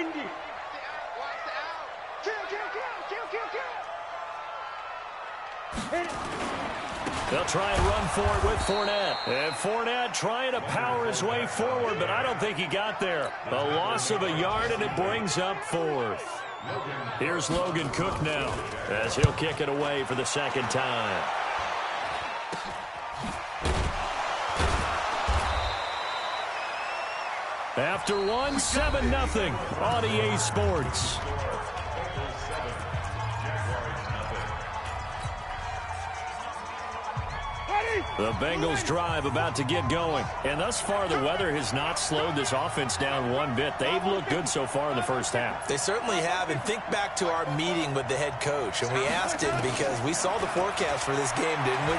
Indy. They'll try and run for it with Fournette. And Fournette trying to power his way forward, but I don't think he got there. A loss of a yard, and it brings up 4th. Here's Logan Cook now, as he'll kick it away for the second time. After one, 7-0 on EA Sports. The Bengals drive about to get going. And thus far, the weather has not slowed this offense down one bit. They've looked good so far in the first half. They certainly have. And think back to our meeting with the head coach. And we asked him because we saw the forecast for this game, didn't we?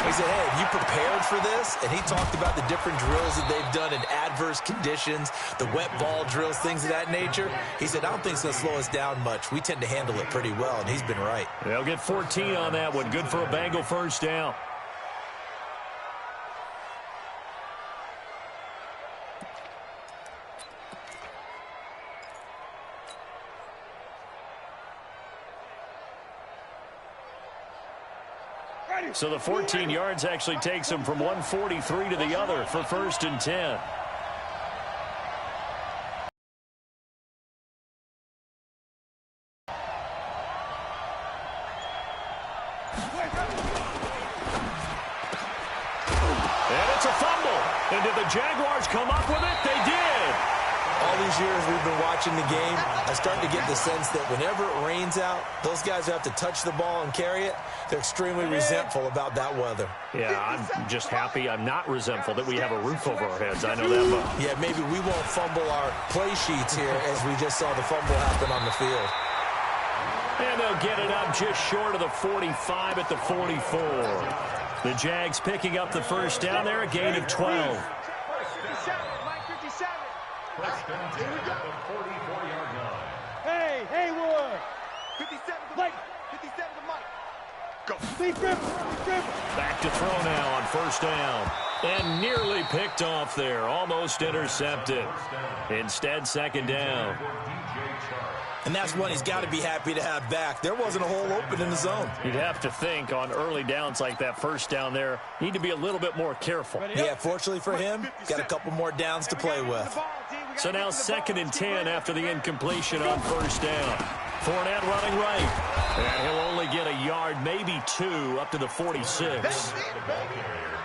We said, hey, have you prepared for this? And he talked about the different drills that they've done in adverse conditions, the wet ball drills, things of that nature. He said, I don't think it's going to slow us down much. We tend to handle it pretty well, and he's been right. They'll get 14 on that one. Good for a Bengal first down. So the 14 yards actually takes him from 143 to the other for 1st and 10. And it's a fumble. And did the Jaguars come up with it? They did. All these years we've been watching the game, I start to get the sense that whenever it rains out, those guys who have to touch the ball and carry it, they're extremely resentful about that weather. Yeah, I'm just happy I'm not resentful that we have a roof over our heads. I know that much. Yeah, maybe we won't fumble our play sheets here as we just saw the fumble happen on the field. And they'll get it up just short of the 45 at the 44. The Jags picking up the first down there, a gain of 12. Hey, Haywood. 57 to Mike. 57 to Mike. Go. Back to throw now on first down. And nearly picked off there. Almost intercepted. Instead, second down. And that's one he's got to be happy to have back. There wasn't a hole open in the zone. You'd have to think on early downs like that first down there, need to be a little bit more careful. Yeah, fortunately for him, got a couple more downs to play with. So now 2nd and 10 after the incompletion on first down. Fournette running right. And he'll only get a yard, maybe 2, up to the 46.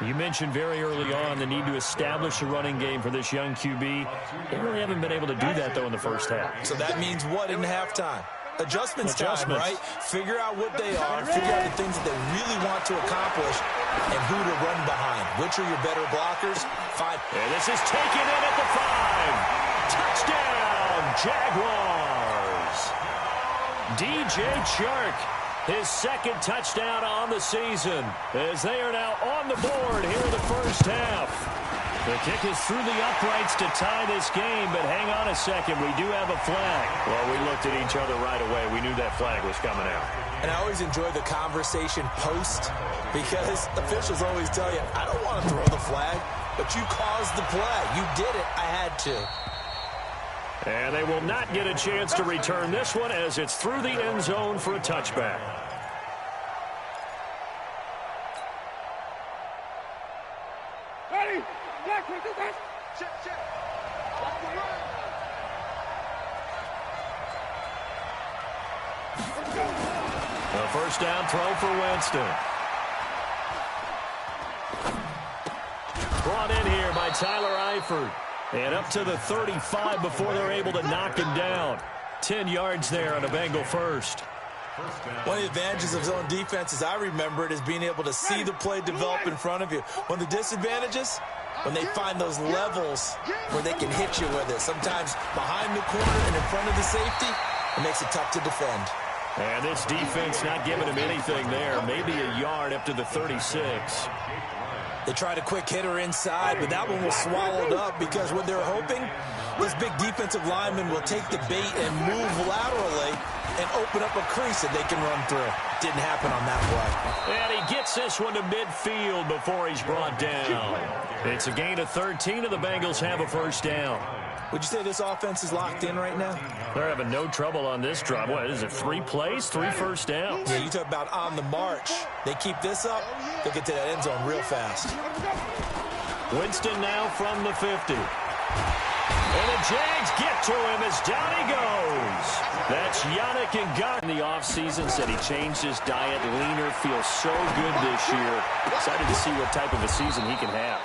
You mentioned very early on the need to establish a running game for this young QB. They really haven't been able to do that, though, in the first half. So that means what in halftime? Adjustments time, right? Figure out what they are, figure out the things that they really want to accomplish, and who to run behind. Which are your better blockers? Find. And this is taken in at the 5. Touchdown, Jaguars. DJ Chark, his second touchdown on the season, as they are now on the board here in the first half. The kick is through the uprights to tie this game, but hang on a second, we do have a flag. Well, we looked at each other right away. We knew that flag was coming out. And I always enjoy the conversation post, because officials always tell you, I don't want to throw the flag, but you caused the play. You did it. I had to. And they will not get a chance to return this one as it's through the end zone for a touchback. Ready? Check. A first down throw for Winston. Brought in here by Tyler Eifert. And up to the 35 before they're able to knock him down. 10 yards there on a Bengal first. One of the advantages of zone defense, as I remember it, is being able to see the play develop in front of you. One of the disadvantages, when they find those levels where they can hit you with it. Sometimes behind the corner and in front of the safety, it makes it tough to defend. And this defense not giving him anything there. Maybe a yard up to the 36. They tried a quick hitter inside, but that one was swallowed up because what they're hoping, this big defensive lineman will take the bait and move laterally and open up a crease that they can run through. Didn't happen on that play. And he gets this one to midfield before he's brought down. It's a gain of 13, and the Bengals have a first down. Would you say this offense is locked in right now? They're having no trouble on this drive. What is it, 3 plays, 3 first downs? Yeah, you talk about on the march. They keep this up, they'll get to that end zone real fast. Winston now from the 50. And the Jags get to him as down he goes. That's Yannick Ngakoue. In the offseason, said he changed his diet, leaner, feels so good this year. Excited to see what type of a season he can have.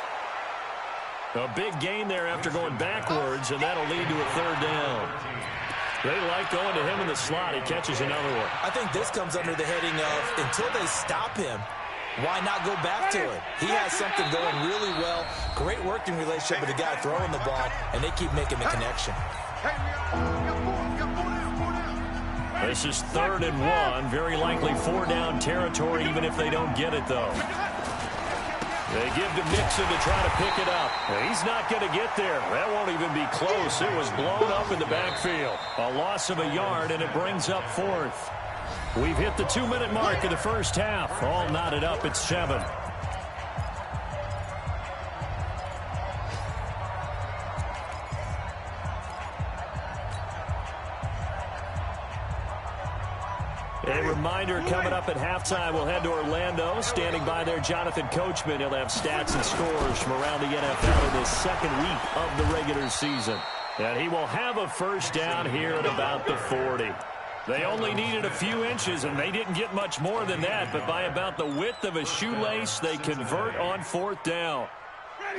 A big gain there after going backwards, and that'll lead to a 3rd down. They like going to him in the slot. He catches another one. I think this comes under the heading of, until they stop him, why not go back to it? He has something going really well. Great working relationship with the guy throwing the ball, and they keep making the connection. This is 3rd and 1. Very likely 4-down territory, even if they don't get it, though. They give to Mixon to try to pick it up. He's not going to get there. That won't even be close. It was blown up in the backfield. A loss of a yard, and it brings up 4th. We've hit the 2-minute mark of the first half. All knotted up at 7. A reminder, coming up at halftime, we'll head to Orlando. Standing by there, Jonathan Coachman. He'll have stats and scores from around the NFL in his 2nd week of the regular season. And he will have a first down here at about the 40. They only needed a few inches, and they didn't get much more than that. But by about the width of a shoelace, they convert on 4th down.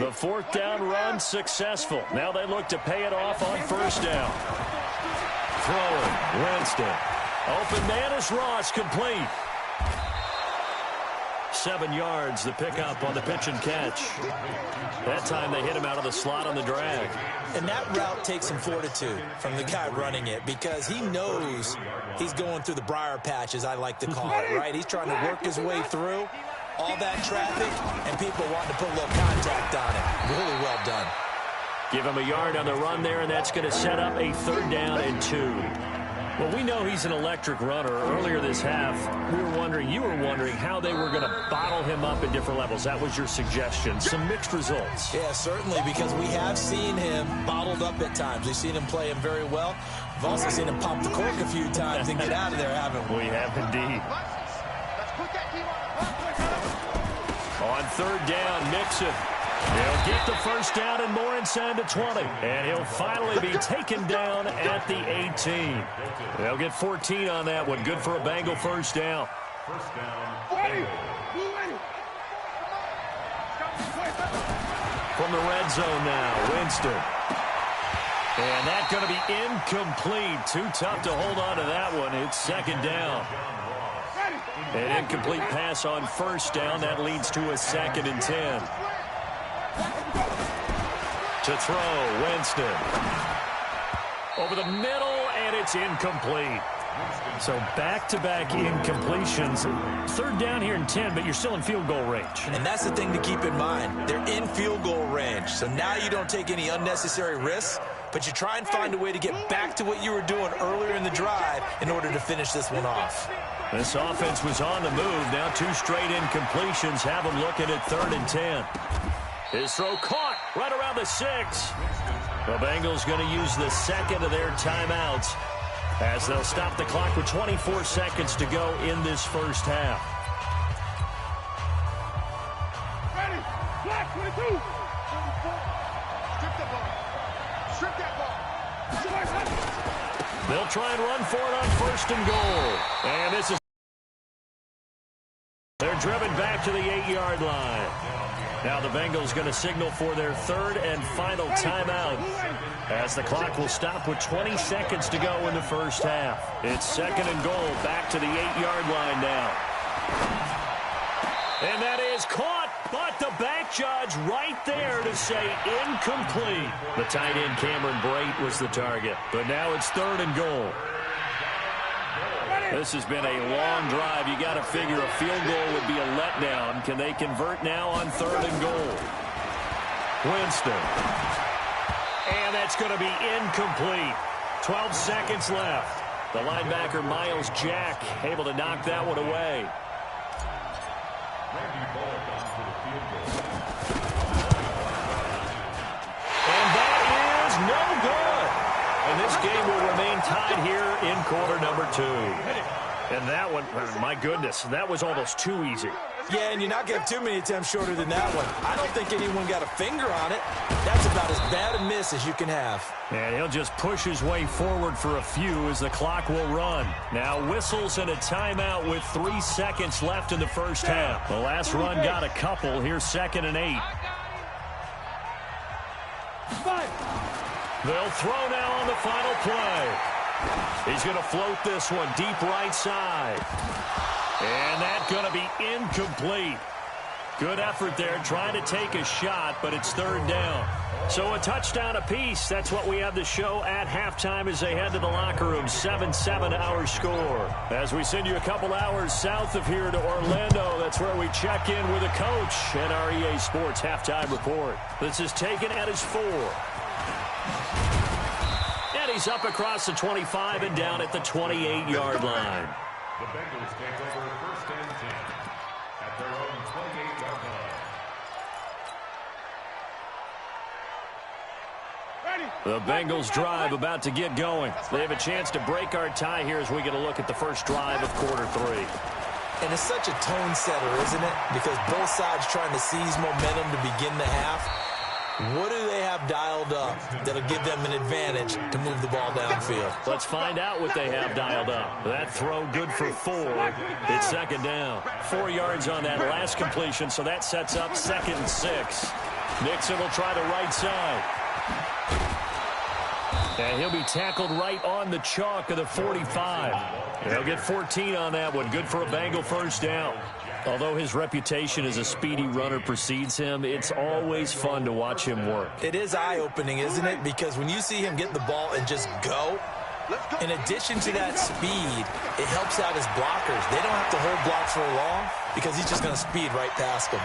The 4th down run successful. Now they look to pay it off on 1st down. Throwing, Winston. Open man is Ross, complete. 7 yards, the pickup on the pitch and catch. That time they hit him out of the slot on the drag. And that route takes some fortitude from the guy running it, because he knows he's going through the briar patch, as I like to call it, right? He's trying to work his way through all that traffic, and people want to put a little contact on it. Really well done. Give him a yard on the run there, and that's going to set up a 3rd down and 2. Well, we know he's an electric runner. Earlier this half, you were wondering how they were going to bottle him up at different levels. That was your suggestion. Some mixed results. Yeah, certainly, because we have seen him bottled up at times. We've seen him play him very well. We've also seen him pop the cork a few times and get out of there, haven't we? We have indeed. On 3rd down, Mixon. He'll get the first down and more inside the 20. And he'll finally be taken down at the 18. They'll get 14 on that one. Good for a Bengal first down. From the red zone now, Winston. And that's going to be incomplete. Too tough to hold on to that one. It's 2nd down. An incomplete pass on 1st down. That leads to a 2nd and 10. To throw, Winston. Over the middle, and it's incomplete. So back-to-back incompletions. 3rd down here and 10, but you're still in field goal range. And that's the thing to keep in mind. They're in field goal range. So now you don't take any unnecessary risks, but you try and find a way to get back to what you were doing earlier in the drive in order to finish this one off. This offense was on the move. Now 2 straight incompletions have them looking at 3rd and 10. His throw caught right around the 6. The Bengals going to use the 2nd of their timeouts as they'll stop the clock with 24 seconds to go in this first half. Ready, black 22. Strip the ball. Strip that ball. They'll try and run for it on 1st and goal. And this is... They're driven back to the 8-yard line. Now the Bengals going to signal for their 3rd and final timeout as the clock will stop with 20 seconds to go in the first half. It's 2nd and goal, back to the 8-yard line now. And that is caught, but the back judge right there to say incomplete. The tight end Cameron Brate was the target, but now it's 3rd and goal. This has been a long drive. You got to figure a field goal would be a letdown. Can they convert now on 3rd and goal? Winston. And that's going to be incomplete. 12 seconds left. The linebacker, Miles Jack, able to knock that one away. And that is no good. And this game will remain tied here in quarter number 2. And that one, my goodness, that was almost too easy. Yeah, and you're not going to have too many attempts shorter than that one. I don't think anyone got a finger on it. That's about as bad a miss as you can have. And he'll just push his way forward for a few as the clock will run. Now whistles and a timeout with 3 seconds left in the first half. The last run got a couple. Here's 2nd and 8. They'll throw now on the final play. He's going to float this one deep right side. And that's going to be incomplete. Good effort there trying to take a shot, but it's 3rd down. So a touchdown apiece. That's what we have to show at halftime as they head to the locker room. 7-7 our score. As we send you a couple hours south of here to Orlando, that's where we check in with a coach at our EA Sports Halftime Report. This is taken at his 4. And he's up across the 25 and down at the 28-yard line. The Bengals take over 1st and 10 at their own 28-yard line. The Bengals drive about to get going. They have a chance to break our tie here as we get a look at the first drive of quarter 3. And it's such a tone setter, isn't it? Because both sides trying to seize momentum to begin the half. What do they have dialed up that'll give them an advantage to move the ball downfield? Let's find out what they have dialed up. That throw good for 4. It's 2nd down. 4 yards on that last completion, so that sets up 2nd and 6. Nixon will try the right side. And he'll be tackled right on the chalk of the 45. They'll get 14 on that one. Good for a Bengal first down. Although his reputation as a speedy runner precedes him, it's always fun to watch him work. It is eye-opening, isn't it? Because when you see him get the ball and just go, in addition to that speed, it helps out his blockers. They don't have to hold blocks for long because he's just going to speed right past them.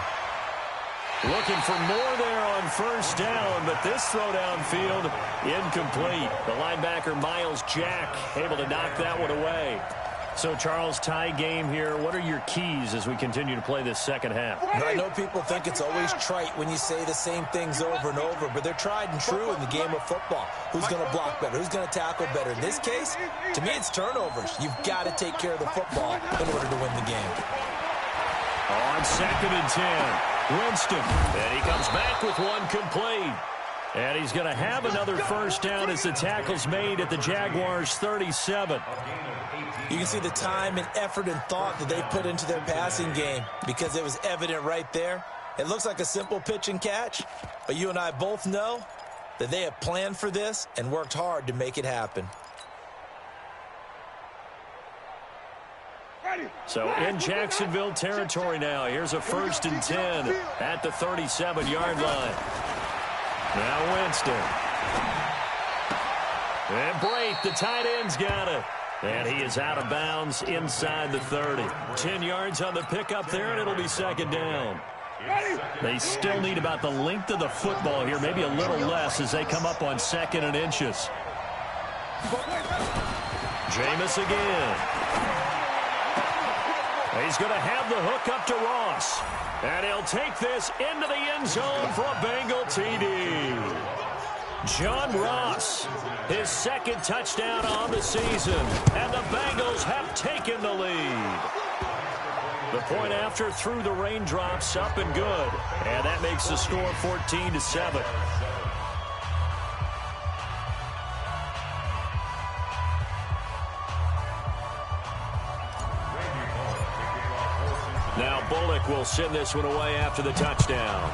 Looking for more there on first down, but this throw downfield incomplete. The linebacker, Miles Jack, able to knock that one away. So, Charles, tie game here. What are your keys as we continue to play this second half? I know people think it's always trite when you say the same things over and over, but they're tried and true in the game of football. Who's going to block better? Who's going to tackle better? In this case, to me, it's turnovers. You've got to take care of the football in order to win the game. On 2nd and 10, Winston. And he comes back with one complete. And he's going to have another first down as the tackle's made at the Jaguars' 37. You can see the time and effort and thought that they put into their passing game because it was evident right there. It looks like a simple pitch and catch, but you and I both know that they have planned for this and worked hard to make it happen. So in Jacksonville territory now, here's a 1st and 10 at the 37-yard line. Now Winston. And Brate, the tight end's got it. And he is out of bounds inside the 30. 10 yards on the pickup there, and it'll be 2nd down. They still need about the length of the football here, maybe a little less as they come up on 2nd and inches. Jameis again. He's going to have the hook up to Ross. And he'll take this into the end zone for a Bengal TD. John Ross, his 2nd touchdown on the season, and the Bengals have taken the lead. The point after through the raindrops, up and good, and that makes the score 14-7. Now Bullock will send this one away after the touchdown.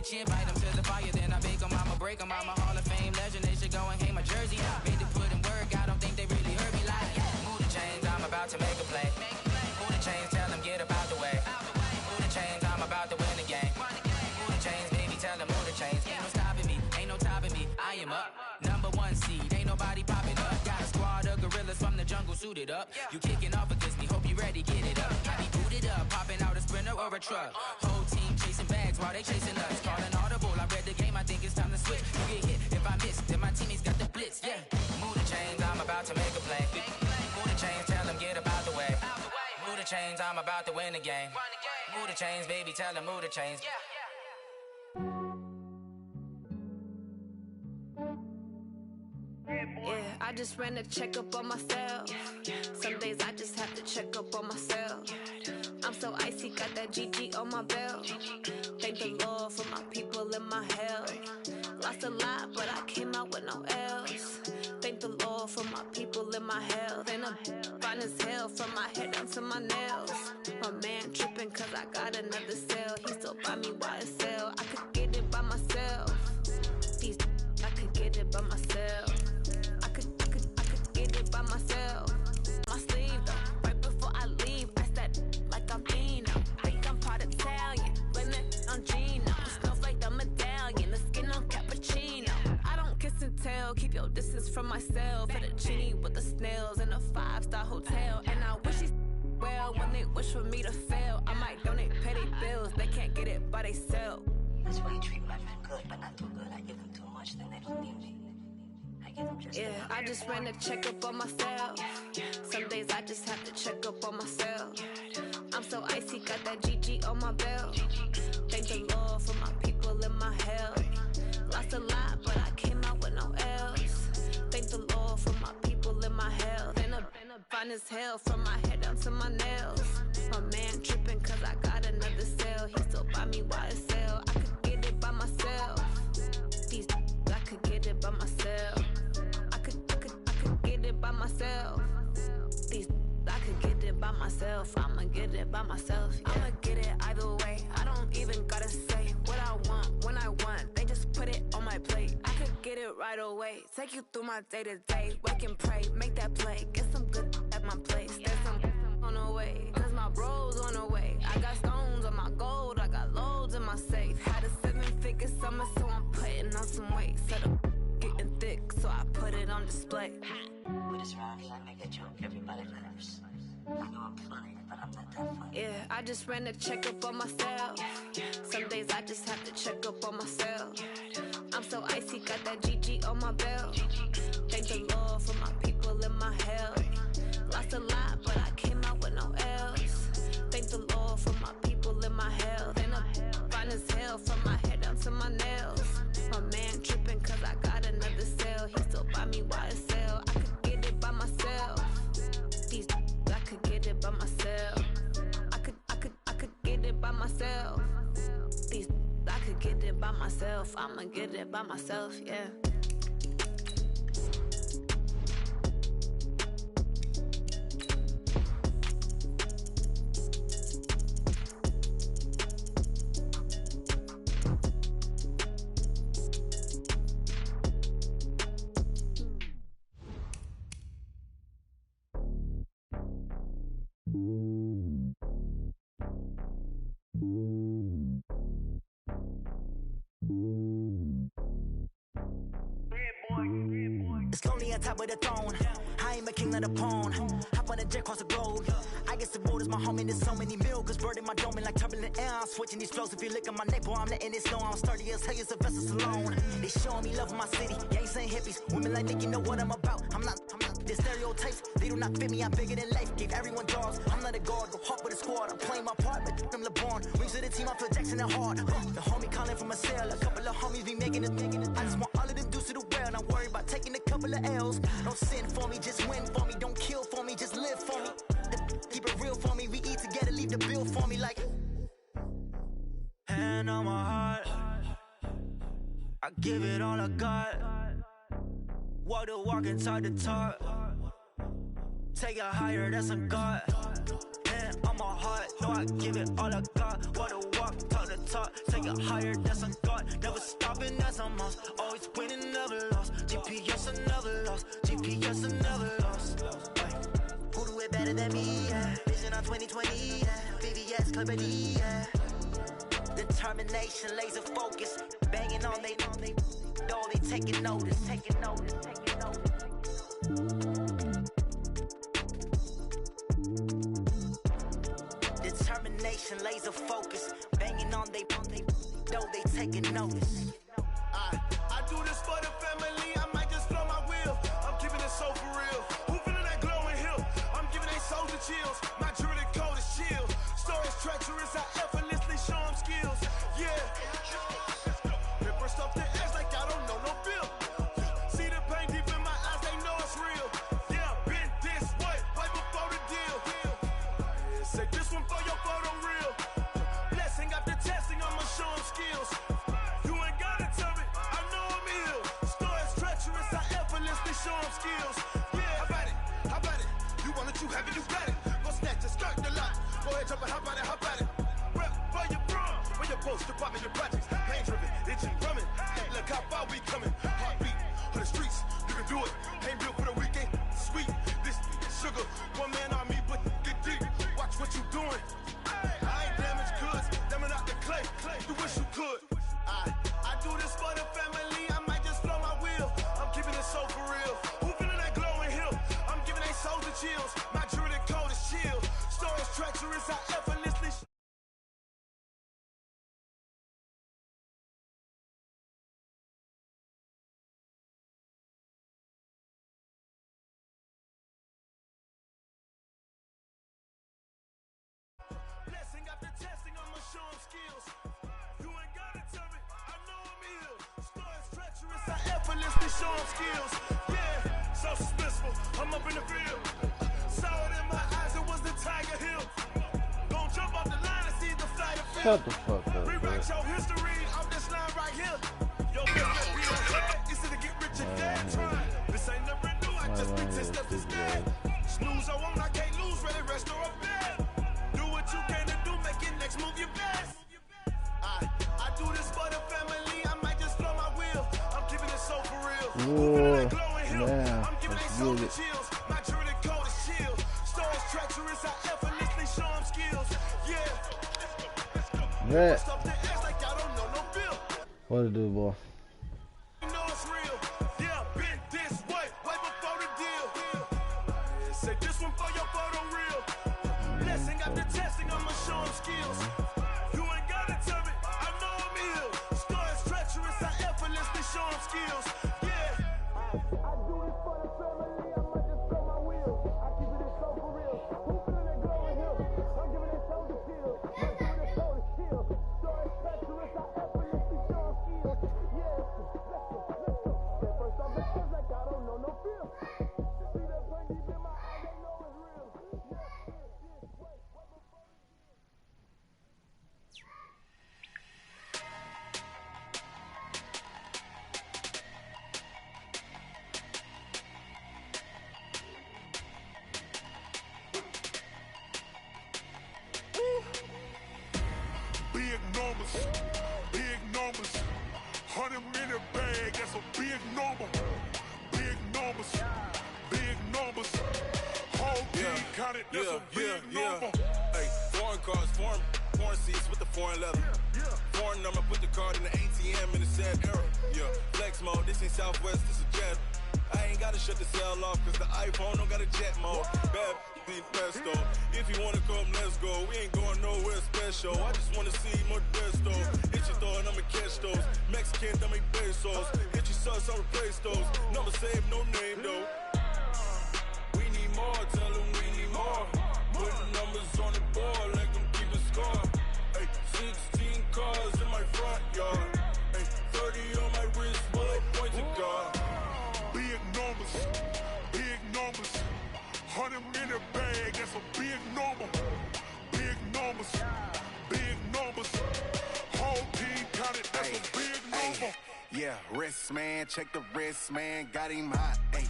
She invite them to the fire, then I bake them, I'ma break them. I'm a Hall of Fame legend, they should go and hang my jersey. Made to put in work, I don't think they really heard me like, move the chains, I'm about to make a play. Move the chains, tell them get up out the way. Move the chains, I'm about to win the game. Move the chains, baby, tell them move the chains. Ain't no stopping me, ain't no topping me, I am up. Number one seed, ain't nobody popping up. Got a squad of gorillas from the jungle suited up. You kicking off against me, hope you ready, get it up. I be booted up, popping out a Sprinter or a truck. Whole team chasing bags while they chasing us. Calling audible, I read the game, I think it's time to switch. You get hit, if I miss, then my teammates got the blitz, yeah. Move the chains, I'm about to make a play. Move the chains, tell them get up out the way. Move the chains, I'm about to win the game. Move the chains, baby, tell them move the chains. Yeah, I just ran a checkup on myself. Some days I just have to check up on myself. I'm so icy, got that GG on my belt. Thank the Lord for my people and my health. Lost a lot, but I came out with no L's. Thank the Lord for my people and my health. And I'm fine as hell from my head down to my nails. My man tripping cause I got another cell. He still buy me YSL. I could get it by myself. These I could get it by myself. I could get it by myself. My sleeve though, right before I leave, I said like I'm Dino. Think I'm part Italian, blame it on Gino. Snowflake the medallion, the skin on cappuccino. I don't kiss and tell, keep your distance from myself. At a genie with the snails in a 5-star hotel. And I wish he's well when they wish for me to fail. I might donate, pay their bills, they can't get it by they self. That's why you treat my friend good, but not too good. I give them too much, then they don't need me. I give them just enough. I just ran a checkup on myself. Some days I just have to check up on myself. I'm so icy, got that GG on my belt. Thank the Lord for my people and my health. Lost a lot, but I came out with no L's. Thank the Lord for my people and my health. And I'm fine as hell from my head down to my nails. My man tripping cause I got another cell. He still buy me YSL. I could get it by myself. These I could get it by myself. I could get it by myself. These I could get it by myself. I'ma get it by myself. Yeah. I'ma get it either way. I don't even gotta say what I want when I want. They just put it on my plate. I could get it right away. Take you through my day to day. Wake and pray, make that play. Get some good at my place. There's some on the way, cause my bros on the way. I got stones on my gold, I got loads in my safe. Had a 7-figure summer, so I'm putting on some weight. Set up getting thick, so I put it on display. With this round, I make a joke, everybody laughs. I know I'm funny, but I'm not that funny. Yeah, I just ran a checkup on myself. Some days I just have to check up on myself. I'm so icy, got that GG on my belt. Thank the Lord for my people and my health. Lost a lot, but I came out with no L's. Thank the Lord for my people and my health. And I'm fine as hell from my head down to my nails. My man tripping cause I got another cell. He still buy me YSL. I could get it by myself. These I could get it by myself. I could get it by myself. These I could get it by myself. I'ma get it by myself, yeah. It's lonely on top of the throne. I ain't a king of the pawn. Hop on a jet across the globe. I guess the road is my home and there's so many milkers bird in my dome and like turbulent air. I'm switching these flows. If you look at my neck, boy, I'm letting it snow. I'm sturdy as hell, as a vessel alone. They showing me love in my city. Gangs ain't hippies. Women like Nick, you know what I'm about. I'm not. The stereotypes, they do not fit me. I'm bigger than life. Gave everyone jobs. I'm not a guard. Go hard with a squad. I'm playing my part, but I'm LeBron. Rings to the team, I feel Jackson and hard. The homie calling from a cell. A couple of homies be making it. I just want all of them dudes to the well. Not worry about taking a couple of L's. Don't sin for me, just win for me. Don't kill for me, just live for me. Keep it real for me. We eat together, leave the bill for me like. Hand on my heart, I give it all I got. Walk the walk and talk the talk. Take it higher, that's a God. Hand on my heart, know I give it all I got. Walk the walk, talk the top, take it higher, that's a god. Never stopping, that's a must. Always winning, never lost. GPS another loss. GPS another loss. Who do it better than me? Yeah. Vision on 2020. Yeah. VVS, Liberty. Yeah. Determination, laser focus. Banging on they though they taking notice. Taking notice. Taking notice. Determination, laser focus. Banging on they though they taking notice. I do this for the family, I might just blow my wheel. I'm keeping it so for real. Who feeling that glowing hill? I'm giving they souls the chills. My jewelry code is chill. Stories treacherous, I effortlessly show them skills. Yeah. Paper stuff the edge like I don't know no bill. See the pain deep in my eyes, they know it's real. Yeah, been this way, way before the deal. Say this one for your photo real. Blessing after testing, I'ma show them skills. You ain't gotta tell me, I know I'm ill. Stories treacherous, I effortlessly show them skills. Yeah, how about it? How about it? You want it, you have it, you got it. Go snatch it, skirt the lot. Go ahead, jump it, how about it? How about it? Rep where you from? Where you post, department, your projects. Pain driven, itching, drumming. Hey, look how far we coming. Heartbeat on the streets, you can do it. Ain't built for the weekend. Sweet, this sugar. One man army, but get deep. Watch what you doing. I ain't damaged goods, damn out the clay. You wish you could. I do this for the family, I might just blow my wheel. I'm keeping it so for real. Who feeling that glowing hill? I'm giving they souls the chills. My jewelry code is chill. Stories treacherous, I effortlessly. Blessing after testing, I'ma show them skills. You ain't gotta tell me, I know I'm ill. Stories treacherous, I effortlessly show them skills. Yeah, so suspenseful, I'm up in the field. Saw it in my eyes, it was the Tiger Hill. Gon' jump off the line and see the flight of Shut the fuck up, rewrite your history off this line right here. Yo, business be ahead, it's to get rich and dead trying. This ain't never new, I just be 10 steps instead. Snooze, I won't, I can't lose, ready, rest or a bed. Do what you can to do, make it next move your best. I do this for the family, I might just blow my wheel. I'm keeping it so for real. Whoa, yeah, I'm giving it so the chills. My jewelry code is chill. Stories treacherous, I effortlessly show them skills. Yeah. Yeah. Stuff the edge like I don't know no bill. What to do, boy? You know it's real. Yeah, been this way, way before the deal. Say this one for your photo real. Blessing after testing, I'ma show them skills. You ain't gotta tell me, I know I'm ill. Stories treacherous, I effortlessly show them skills. Yeah. I do this for the family, I might just blow my wheel. I keep it so for real. Who feeling that glowing hill? I'm giving it so the chill. My jewelry code is chill. Stories treacherous, I effortlessly show them skills. Yeah, let's go. That first off the edge like I don't know no feel. See that pain deep in my eyes, they know it's real. Big numbers, 100-minute bag, that's a big number. Big numbers, whole team counted, that's a big number. Hey, foreign cars, foreign seats with the foreign leather. Foreign number, put the card in the ATM in the sad era. Yeah, flex mode, this ain't Southwest, this is Jet. I ain't gotta shut the cell off, cause the iPhone don't got a jet mode. Bad beat pesto. If you wanna come, let's go. We ain't going nowhere special. I just wanna see more desto. Hit your throw and I'ma catch those. Mexican, dummy pesos. Hit your sus, I'll replace those. Number saved, no name though. We need more, tell them we need more. Put the numbers on the board, let them keep the score. Hey, 16 cars in my front yard. Hey, 30 on my wrist, bullet point to God. Big numbers, 100-minute bag, that's a big number. Big numbers, whole team counted, that's a big number. Yeah, wrist man, check the wrist man, got him hot. Hey,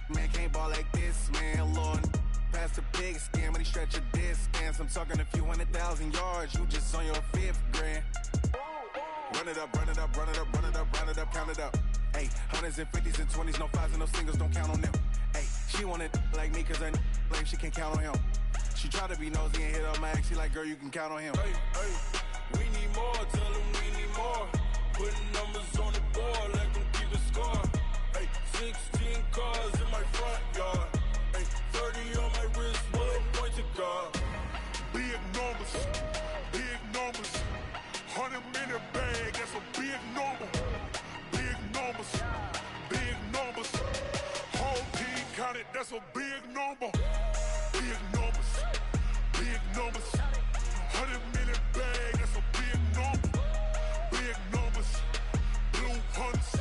man can't ball like this, man. Lord, past the big scam when he stretch a distance. I'm talking a few 100,000 yards, you just on your 5th grand. Run it up, run it up, run it up, run it up, run it up, count it up. Hey, hundreds and fifties and 20s, no fives and no singles, don't count on them. Hey, she wanted like me cause her like she can count on him. She try to be nosy and hit up my ex, she like, girl, you can count on him. Hey, hey, we need more, tell them we need more. Putting numbers on the board, let them keep the score. Hey, 16 cars in my front yard. Hey, 30 on my wrist, bullet point to God. Big numbers, big numbers. 100 minute bag, that's a big number. Big numbers, big numbers. Whole team counted, that's a big number. Big numbers, big numbers. 100 minute bag, that's a big number. Big numbers, blue hunts.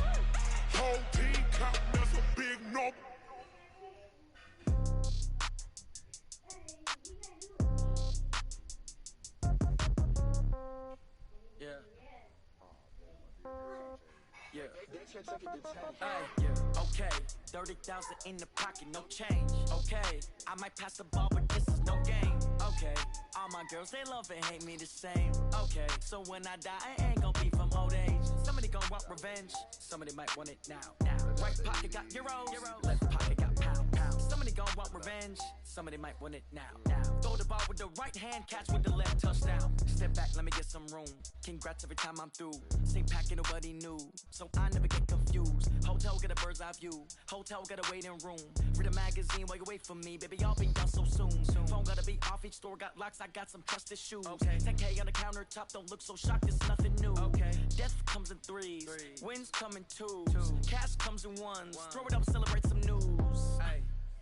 Whole team counting, that's a big number. Yeah, okay, 30,000 in the pocket, no change. Okay, I might pass the ball, but this is no game. Okay, all my girls, they love and hate me the same. Okay, so when I die, I ain't gonna be from old age. Somebody gon' want revenge, somebody might want it now. Right pocket got euros, left pocket got pounds. Somebody gon' want revenge, somebody might want it now. Throw the ball with the right hand, catch with the left, touchdown. Step back, let me get some room. Congrats every time I'm through. Same packet, nobody knew, so I never get confused. Hotel get a bird's eye view, hotel got a waiting room. Read a magazine while you wait for me, baby, I'll be done so soon. Phone gotta be off, each store got locks, I got some trusted shoes. 10K on the countertop, don't look so shocked, it's nothing new. Death comes in threes, wins come in twos, cash comes in ones. Throw it up, celebrate some news.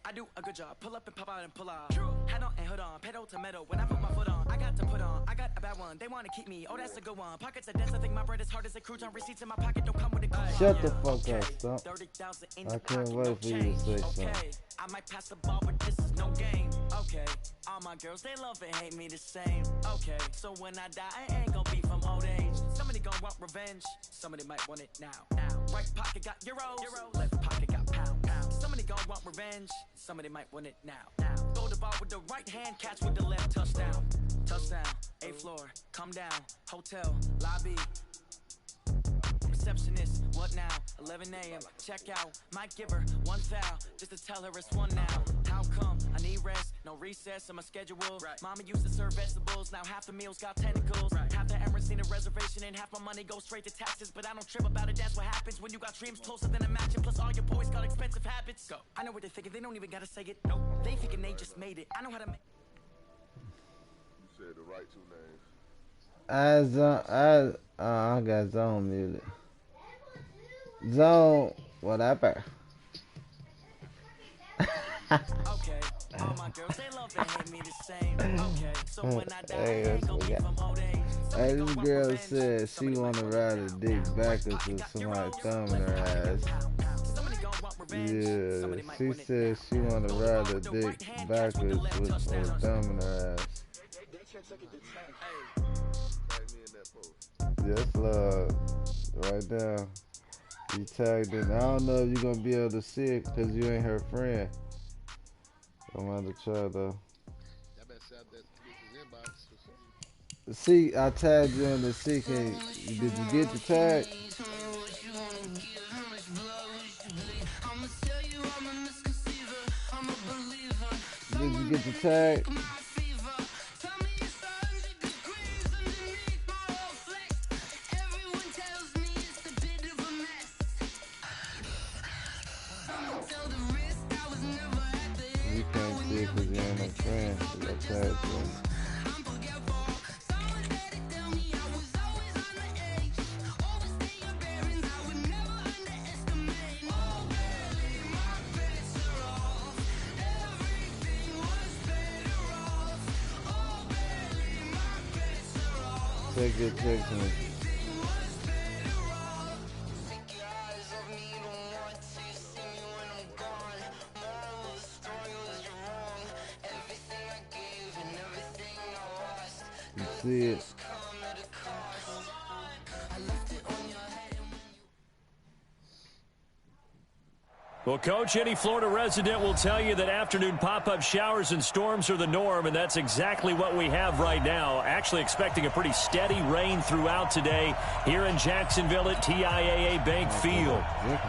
I do a good job, pull up and pop out and pull out. Head on and hood on, pedal to metal. When I put my foot on, I got to put on. I got a bad one, they wanna keep me. Oh, that's a good one. Pockets are dense, I think my bread is hard as a crouton. Receipts in my pocket, don't come with a coupon. Shut the fuck up, stop. 30,000 in I the can't pocket, wait no for you to change. say something. I might pass the ball, but this is no game. Okay, all my girls, they love and hate me the same. Okay, so when I die, I ain't gonna be from old age. Somebody gon' want revenge, somebody might want it now. Right pocket got euros, left pocket got pounds. Somebody gon' want revenge, somebody might want it now. Throw the ball with the right hand, catch with the left, touchdown. Touchdown, 8th floor, come down, hotel, lobby. Receptionist, what now? 11 a.m. Check out. Might give her one foul just to tell her it's one now. How come? I need rest, no recess in my schedule. Mama used to serve vegetables, now half the meals got tentacles. Half the Emirates need a reservation and half my money goes straight to taxes. But I don't trip about it, that's what happens when you got dreams closer than a match. And plus all your boys got expensive habits. Go. I know what they're thinking, they don't even gotta say it. Nope, they thinking they just made it. I know how to make. You said the right two names. I got Zone muted. Zone, whatever. Okay, all my girls, they love and hate me the same. Okay, so when I die, I ain't gonna be from old age. Hey, this girl said she wanna ride a dick backwards with somebody thumbing her ass. Yeah, she said she wanna ride a dick backwards with somebody thumbing her ass. Yes, love. Right now. You tagged in. I don't know if you're gonna be able to see it because you ain't her friend. I'm gonna try though. See, I tagged you in the C. Did you get the tag? Did you get the tag? You can't see it because you ain't no friend. You got tagged in. Take your text me. You see it. Well, Coach, any Florida resident will tell you that afternoon pop-up showers and storms are the norm, and that's exactly what we have right now. Actually expecting a pretty steady rain throughout today here in Jacksonville at TIAA Bank Field.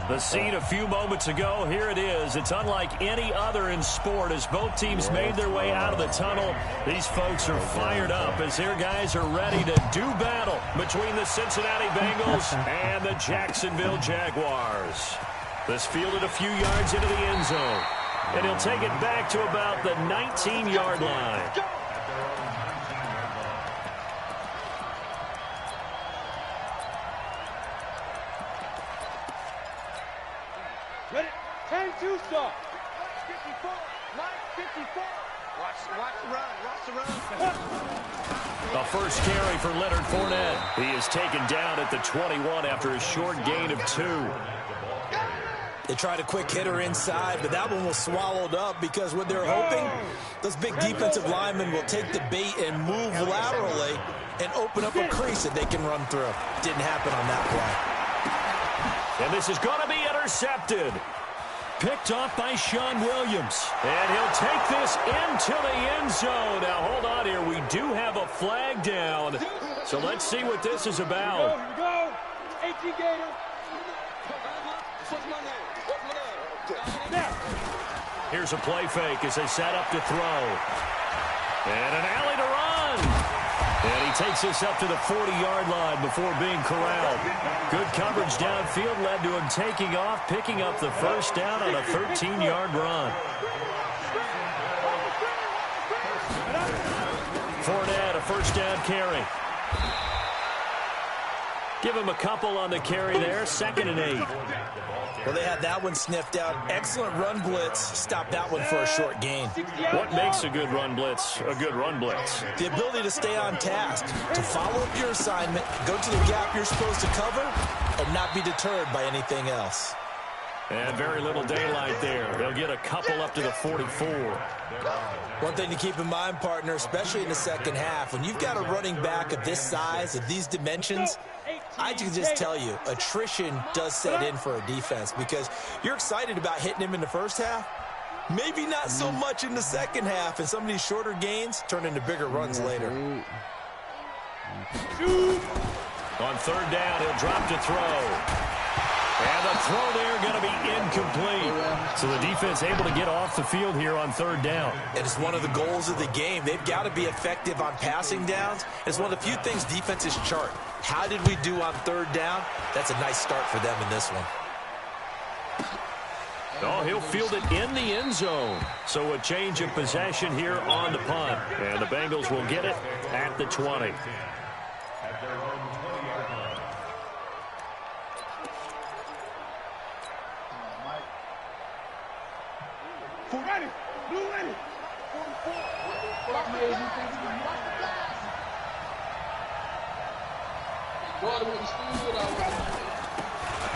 The scene a few moments ago, here it is. It's unlike any other in sport as both teams made their way out of the tunnel. These folks are fired up as their guys are ready to do battle between the Cincinnati Bengals and the Jacksonville Jaguars. This fielded a few yards into the end zone. And he'll take it back to about the 19-yard line. Ready? 10-2 start. 54. Line 54. Watch the run. A first carry for Leonard Fournette. He is taken down at the 21 after a short gain of 2. They tried a quick hitter inside, but that one was swallowed up because what they're hoping, those big defensive linemen will take the bait and move laterally and open up a crease that they can run through. Didn't happen on that play. And this is going to be intercepted. Picked off by Sean Williams. And he'll take this into the end zone. Now, hold on here. We do have a flag down. So let's see what this is about. Here we go. 18 Gator. Here's a play fake as they set up to throw. And an alley to run. And he takes this up to the 40-yard line before being corralled. Good coverage downfield led to him taking off, picking up the first down on a 13-yard run. Fournette, a first down carry. Give him a couple on the carry there, 2nd and 8. Well, they had that one sniffed out. Excellent run blitz. Stopped that one for a short gain. What makes a good run blitz a good run blitz? The ability to stay on task, to follow up your assignment, go to the gap you're supposed to cover, and not be deterred by anything else. And very little daylight there. They'll get a couple up to the 44. One thing to keep in mind, partner, especially in the second half, when you've got a running back of this size, of these dimensions, I can just tell you, attrition does set in for a defense because you're excited about hitting him in the first half. Maybe not so much in the second half, and some of these shorter gains turn into bigger runs later. On third down, he'll drop to throw. And the throw there going to be incomplete. So the defense able to get off the field here on third down. And it's one of the goals of the game. They've got to be effective on passing downs. It's one of the few things defenses chart. How did we do on third down? That's a nice start for them in this one. Oh, he'll field it in the end zone. So a change of possession here on the punt. And the Bengals will get it at the 20. Ready. Blue ready. 44.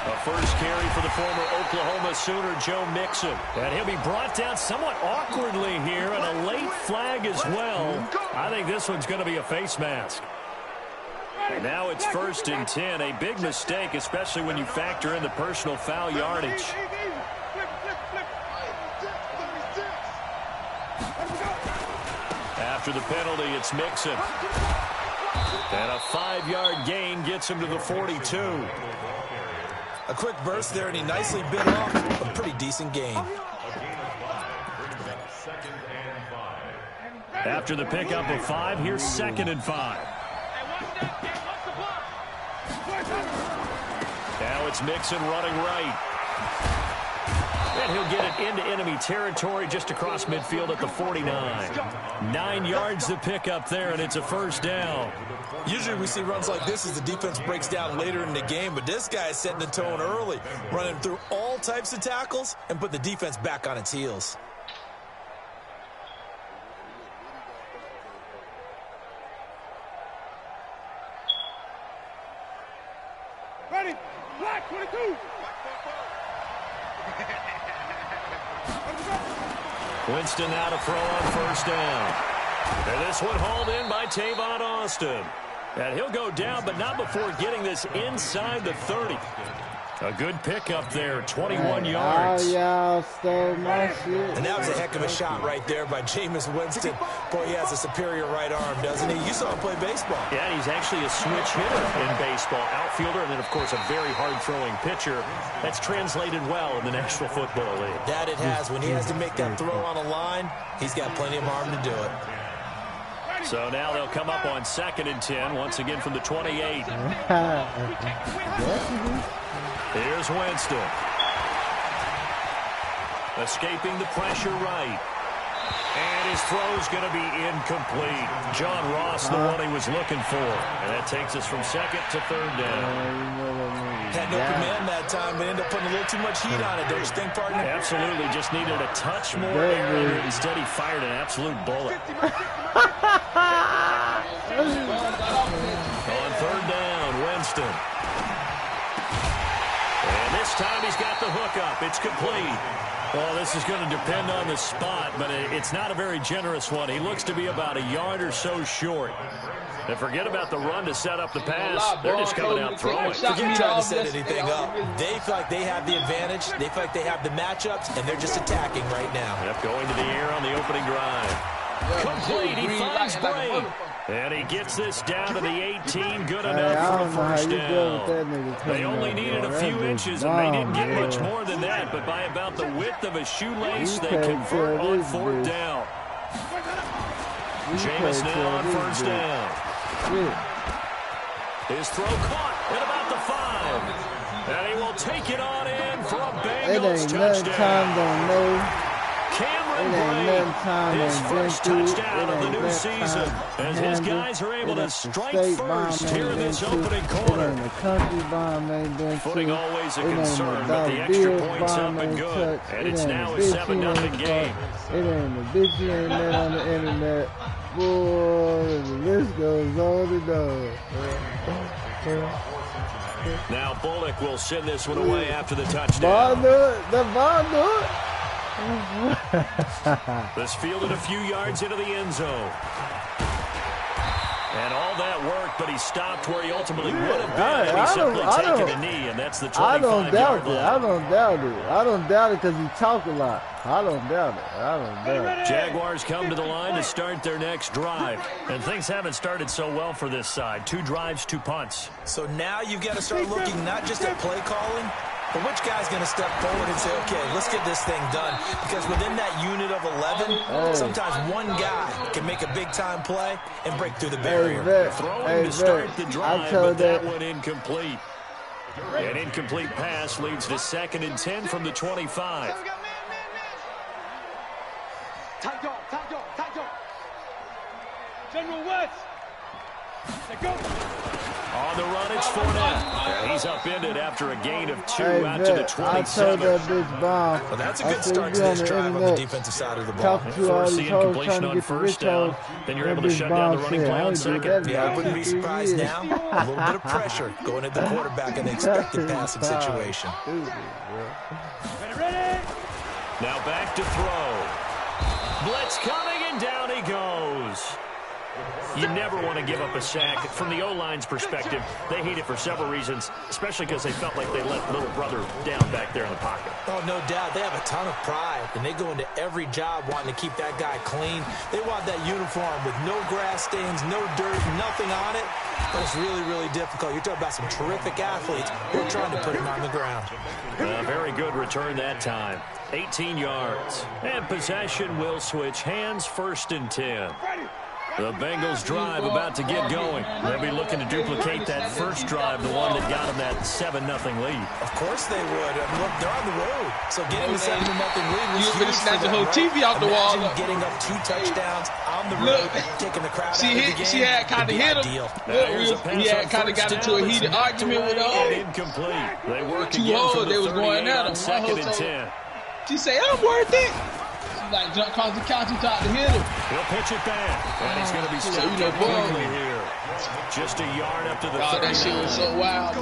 A first carry for the former Oklahoma Sooner, Joe Mixon. And he'll be brought down somewhat awkwardly here, and a late flag as well. I think this one's going to be a face mask. And now it's 1st and 10. A big mistake, especially when you factor in the personal foul yardage. After the penalty, it's Mixon. And a 5-yard gain gets him to the 42. A quick burst there, and he nicely bit off a pretty decent gain. After the pickup of 5, here's 2nd and 5. Now it's Mixon running right. And he'll get it into enemy territory just across midfield at the 49. 9 yards to pick up there, and it's a first down. Usually we see runs like this as the defense breaks down later in the game, but this guy is setting the tone early, running through all types of tackles and put the defense back on its heels. Ready. Black 22. Winston now to throw on first down. And this one hauled in by Tavon Austin. And he'll go down, but not before getting this inside the 30. A good pickup there, 21 yards. Oh, y'all stole my shit. And that was a heck of a shot right there by Jameis Winston. Boy, he has a superior right arm, doesn't he? You saw him play baseball. Yeah, he's actually a switch hitter in baseball. Outfielder, and then, of course, a very hard-throwing pitcher. That's translated well in the National Football League. That it has. When he has to make that throw on a line, he's got plenty of arm to do it. So now they'll come up on 2nd and 10, once again from the 28. Here's Winston. Escaping the pressure right. And his throw's going to be incomplete. John Ross, the one he was looking for. And that takes us from 2nd to 3rd down. Had no command that time, but ended up putting a little too much heat on it, don't you think, partner? Absolutely. Just needed a touch more air under it. Instead, he fired an absolute bullet. On 3rd down, Winston. And this time he's got the hook up. It's complete. Well, this is going to depend on the spot, but it's not a very generous one. He looks to be about a yard or so short. And forget about the run to set up the pass. They're just coming out throwing. Forget trying to set anything up. They feel like they have the advantage. They feel like they have the matchups, and they're just attacking right now. Yep, going to the air on the opening drive. Complete. He finds Bray. And he gets this down to the 18. Good enough for a first down. They only needed a few inches, and they didn't get much more than that. But by about the width of a shoelace, they convert on 4th down. Jameis now on 1st down. His throw caught at about the 5. And he will take it on in for a Bengals touchdown. Cameron Bray, his first touchdown of the new season, as his guys are able to strike first here in this opening quarter. Footing always a concern, but the extra point's up and good, and it's now a 7-0 game. It ain't a bitch you ain't met on the internet. Boy, the list goes on and on. Now Bullock will send this one away after the touchdown. This fielded a few yards into the end zone. And all that worked, but he stopped where he ultimately would have been if he simply taken a knee, and that's the 25-yard line. I don't doubt it. I don't doubt it because he talk a lot. I don't doubt it. Jaguars come to the line to start their next drive. And things haven't started so well for this side. 2 drives, 2 punts. So now you've got to start looking not just at play calling, but which guy's going to step forward and say, okay, let's get this thing done? Because within that unit of 11, sometimes one guy can make a big-time play and break through the barrier. Throwing to start the drive, but that one incomplete. An incomplete pass leads to 2nd and 10 from the 25. General West. Go. On the run, it's Fournette. He's upended after a gain of 2 out to the 27. I told that bitch bomb. Well, that's a good start to this drive on the defensive side of the ball. First the incompletion on 1st down, then you're able to shut down the running play on 2nd. Yeah, I wouldn't be surprised now. A little bit of pressure going at the quarterback in the expected passing situation. Now back to throw. Blitz coming, and down he goes. You never want to give up a sack. From the O-line's perspective, they hate it for several reasons, especially because they felt like they let little brother down back there in the pocket. Oh, no doubt. They have a ton of pride, and they go into every job wanting to keep that guy clean. They want that uniform with no grass stains, no dirt, nothing on it. But it's really, really difficult. You're talking about some terrific athletes who are trying to put him on the ground. Very good return that time. 18 yards. And possession will switch hands, 1st and 10. The Bengals drive about to get going. They'll be looking to duplicate that first drive, the one that got them that 7-0 lead. Of course they would. I mean, look, they're on the road. So getting the 7-0 lead was huge. You're snatch the whole TV off the wall. Getting up 2 touchdowns on the road, taking the crowd out of the game. She had kind of hit him. He had kind of got into a heated argument with her. Incomplete. They work again from the 38 on 2nd and 10. She say, I'm worth it. Like jump across the couch and try to hit him. He'll pitch it back, and he's going to be stopped quickly here. Just a yard up to the 30. That shit was so wild.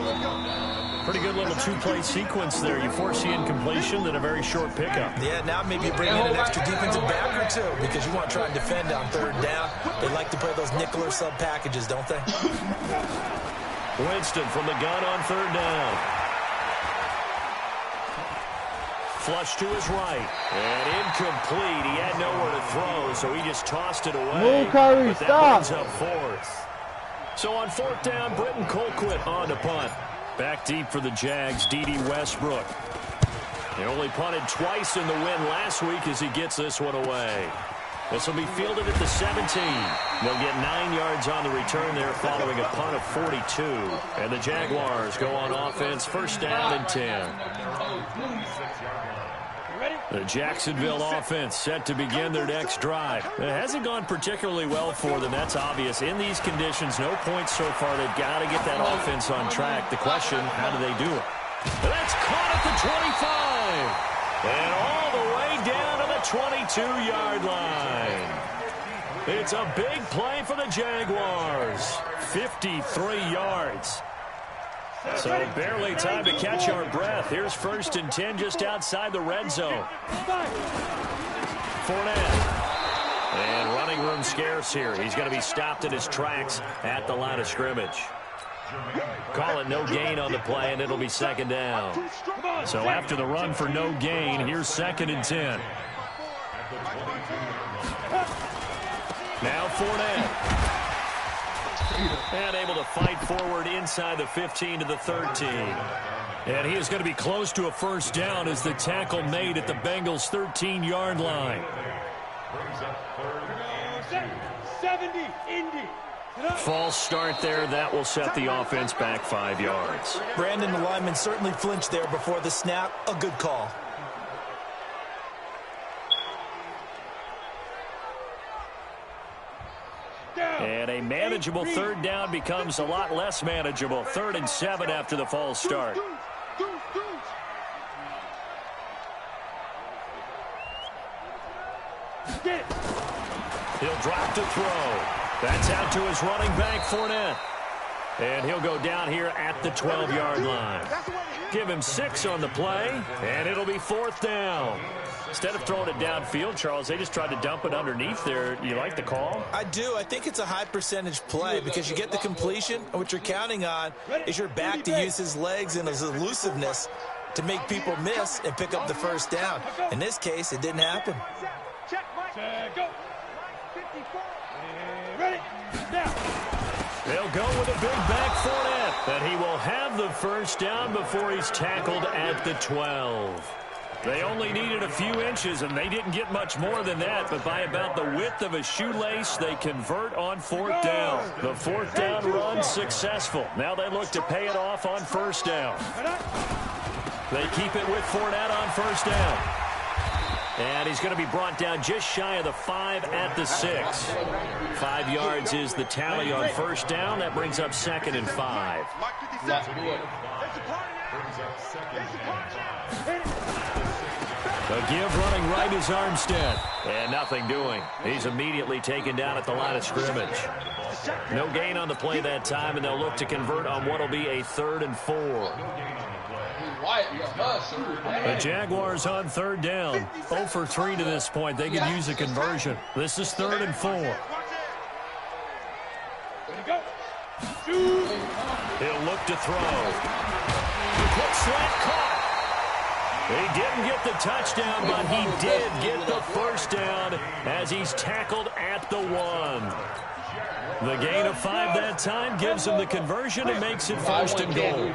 Pretty good little 2-play sequence there. You force the incompletion, then a very short pickup. Yeah, now maybe bring in an extra defensive back or 2 because you want to try and defend on 3rd down. They like to play those nickel or sub packages, don't they? Winston from the gun on 3rd down. flush to his right. And incomplete. He had nowhere to throw, so he just tossed it away. Move, Kyrie, but that stop. brings up fourth. So on fourth down, Britton Colquitt on to punt. Back deep for the Jags, D.D. Westbrook. He only punted twice in the win last week as he gets this one away. This will be fielded at the 17. They'll get 9 yards on the return there following a punt of 42. And the Jaguars go on offense, first down and 10. The Jacksonville offense set to begin their next drive. It hasn't gone particularly well for them. That's obvious. In these conditions, no points so far. They've got to get that offense on track. The question, how do they do it? That's caught at the 25. And all the way down to the 22-yard line. It's a big play for the Jaguars. 53 yards. So barely time to catch our breath. Here's first and 10 just outside the red zone. Fournette. And running room scarce here. He's going to be stopped in his tracks at the line of scrimmage. Call it no gain on the play, and it'll be second down. So after the run for no gain, here's second and 10. Now Fournette. And able to fight forward inside the 15 to the 13. And he is going to be close to a first down as the tackle made at the Bengals' 13-yard line. 70, Indy. False start there. That will set the offense back 5 yards. Brandon, the lineman certainly flinched there before the snap. A good call. And a manageable third down becomes a lot less manageable. 3rd and 7 after the false start. He'll drop to throw. That's out to his running back, Fournette. And he'll go down here at the 12-yard line. Give him 6 on the play, and it'll be 4th down. Instead of throwing it downfield, Charles, they just tried to dump it underneath there. You like the call? I do. I think it's a high percentage play because you get the completion, and what you're counting on is your back to use his legs and his elusiveness to make people miss and pick up the first down. In this case, it didn't happen. Go. 54. Ready. Now. They'll go with a big back Fournette, and he will have the first down before he's tackled at the 12. They only needed a few inches, and they didn't get much more than that, but by about the width of a shoelace, they convert on 4th down. The 4th down run successful. Now they look to pay it off on first down. They keep it with Fournette on first down. And he's going to be brought down just shy of the 5 at the 6. 5 yards is the tally on first down. That brings up 2nd and 5. The give running right is Armstead. And nothing doing. He's immediately taken down at the line of scrimmage. No gain on the play that time, and they'll look to convert on what will be a 3rd and 4. The Jaguars on 3rd down. 0 for 3 to this point. They could use a conversion. This is 3rd and 4. He'll look to throw. Quick slant caught. He didn't get the touchdown, but he did get the first down as he's tackled at the 1. The gain of 5 that time gives him the conversion and makes it 1st and goal.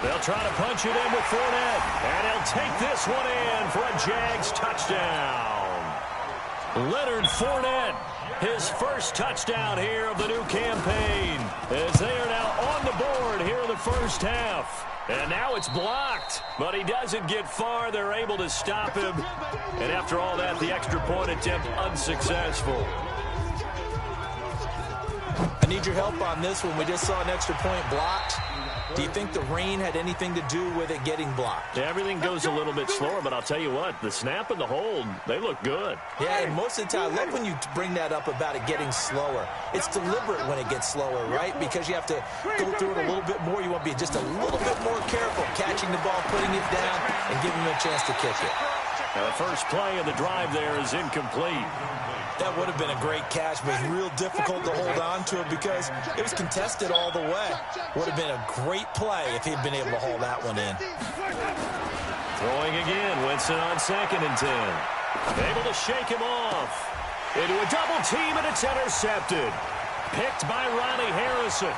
They'll try to punch it in with Fournette, and he'll take this one in for a Jags touchdown. Leonard Fournette, his first touchdown here of the new campaign, as they are now on the board here in the first half. And now it's blocked, but he doesn't get far. They're able to stop him. And after all that, the extra point attempt unsuccessful. I need your help on this one. We just saw an extra point blocked. Do you think the rain had anything to do with it getting blocked? Everything goes a little bit slower, but I'll tell you what, the snap and the hold, they look good. Yeah, and most of the time, I love when you bring that up about it getting slower. It's deliberate when it gets slower, right? Because you have to go through it a little bit more. You want to be just a little bit more careful catching the ball, putting it down, and giving him a chance to kick it. Now the first play of the drive there is incomplete. That would have been a great catch, but it's real difficult to hold on to it because it was contested all the way. Would have been a great play if he'd been able to haul that one in. Throwing again, Winston on 2nd and 10. Able to shake him off. Into a double team, and it's intercepted. Picked by Ronnie Harrison.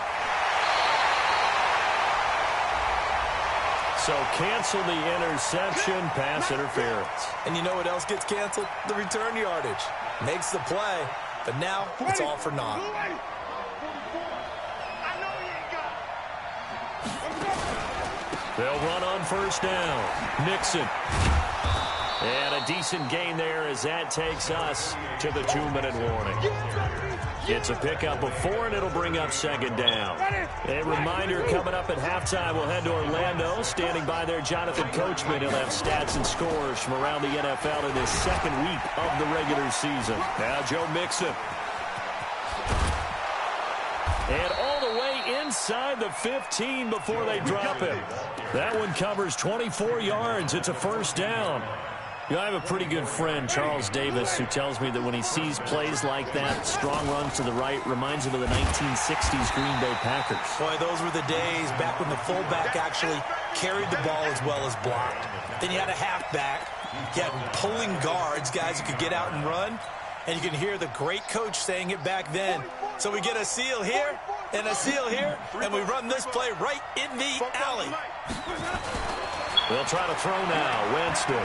So cancel the interception, pass interference. And you know what else gets canceled? The return yardage. Makes the play, but now it's all for naught. They'll run on 1st down. Nixon. And a decent gain there as that takes us to the 2-minute warning. It's a pickup of 4, and it'll bring up 2nd down. A reminder, coming up at halftime, we'll head to Orlando. Standing by there, Jonathan Coachman. He'll have stats and scores from around the NFL in his 2nd week of the regular season. Now Joe Mixon. And all the way inside the 15 before they drop him. That one covers 24 yards. It's a 1st down. You know, I have a pretty good friend, Charles Davis, who tells me that when he sees plays like that, strong runs to the right, reminds him of the 1960s Green Bay Packers. Boy, those were the days back when the fullback actually carried the ball as well as blocked. Then you had a halfback. You had pulling guards, guys who could get out and run. And you can hear the great coach saying it back then. So we get a seal here and a seal here, and we run this play right in the alley. They'll try to throw now. Winston.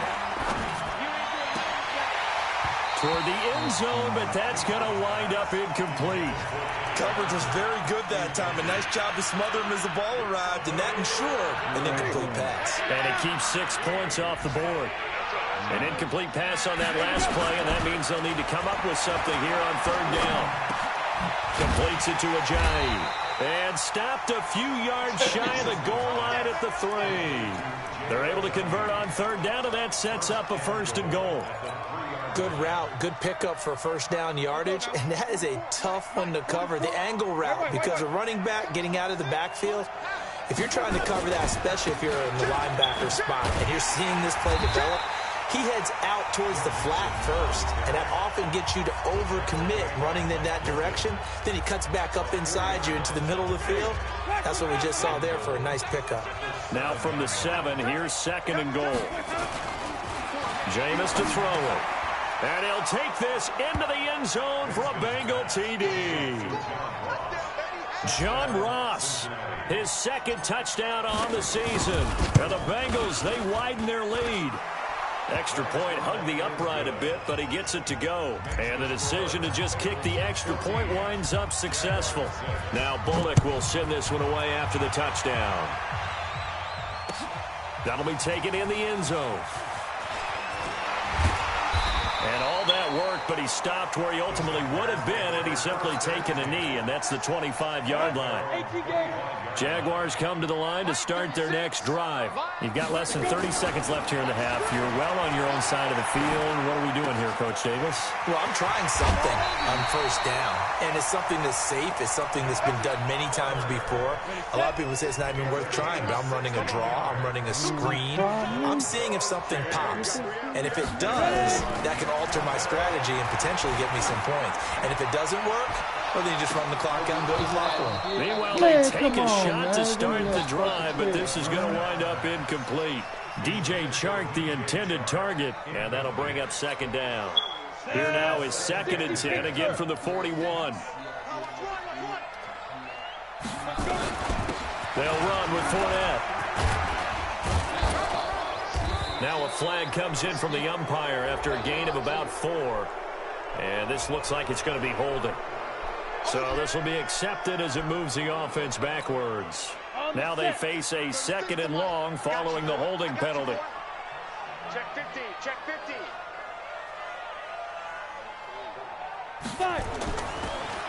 Toward the end zone, but that's going to wind up incomplete. Coverage was very good that time. A nice job to smother him as the ball arrived, and that ensured an incomplete pass. And it keeps 6 points off the board. An incomplete pass on that last play, and that means they'll need to come up with something here on 3rd down. Completes it to Ajayi. And stopped a few yards shy of the goal line at the 3. They're able to convert on 3rd down, and that sets up a 1st and goal. Good route, good pickup for 1st down yardage, and that is a tough one to cover. The angle route, because a running back getting out of the backfield, if you're trying to cover that, especially if you're in the linebacker spot, and you're seeing this play develop, he heads out towards the flat first, and that often gets you to overcommit running in that direction. Then he cuts back up inside you into the middle of the field. That's what we just saw there for a nice pickup. Now from the 7, here's 2nd and goal. Jameis to throw it. And he'll take this into the end zone for a Bengal TD. John Ross, his 2nd touchdown on the season. And the Bengals, they widen their lead. Extra point hugged the upright a bit, but he gets it to go. And the decision to just kick the extra point winds up successful. Now Bullock will send this one away after the touchdown. That'll be taken in the end zone. And all that worked, but he stopped where he ultimately would have been, and he's simply taken a knee, and that's the 25-yard line. Jaguars come to the line to start their next drive. You've got less than 30 seconds left here in the half. You're well on your own side of the field. What are we doing here, Coach Davis? Well, I'm trying something on 1st down, and it's something that's safe. It's something that's been done many times before. A lot of people say it's not even worth trying, but I'm running a draw. I'm running a screen. I'm seeing if something pops, and if it does, that can alter my strategy and potentially get me some points. And if it doesn't work, well, then you just run the clock out and go to the locker room. Meanwhile, they take a shot to start the drive, but this is going to wind up incomplete. DJ Chark, the intended target, and that'll bring up 2nd down. Here now is 2nd and 10, again from the 41. They'll run with Fournette. Now a flag comes in from the umpire after a gain of about 4. And this looks like it's going to be holding. So this will be accepted as it moves the offense backwards. Now they face a 2nd and long following the holding penalty. Check 50, check 50.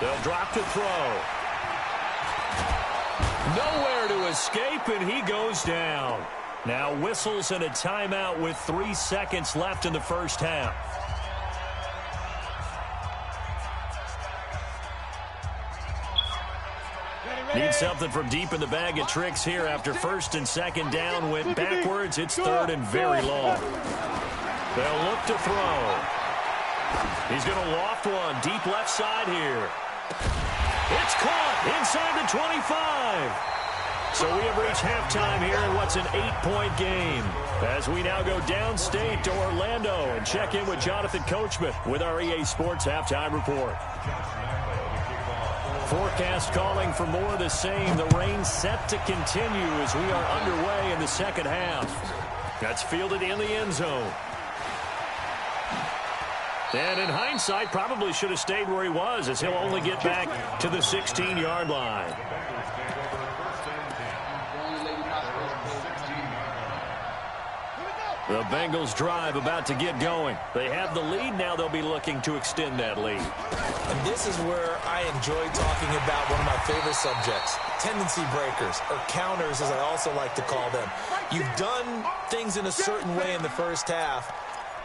They'll drop to throw. Nowhere to escape, and he goes down. Now whistles and a timeout with 3 seconds left in the 1st half. Need something from deep in the bag of tricks here after 1st and 2nd down. Went backwards. It's 3rd and very long. They'll look to throw. He's going to loft one deep left side here. It's caught inside the 25. So we have reached halftime here in what's an 8-point game. As we now go downstate to Orlando and check in with Jonathan Coachman with our EA Sports Halftime Report. Forecast calling for more of the same. The rain set to continue as we are underway in the second half. That's fielded in the end zone. And in hindsight, probably should have stayed where he was, as he'll only get back to the 16-yard line. The Bengals drive about to get going. They have the lead. Now they'll be looking to extend that lead. And this is where I enjoy talking about one of my favorite subjects, tendency breakers, or counters as I also like to call them. You've done things in a certain way in the first half,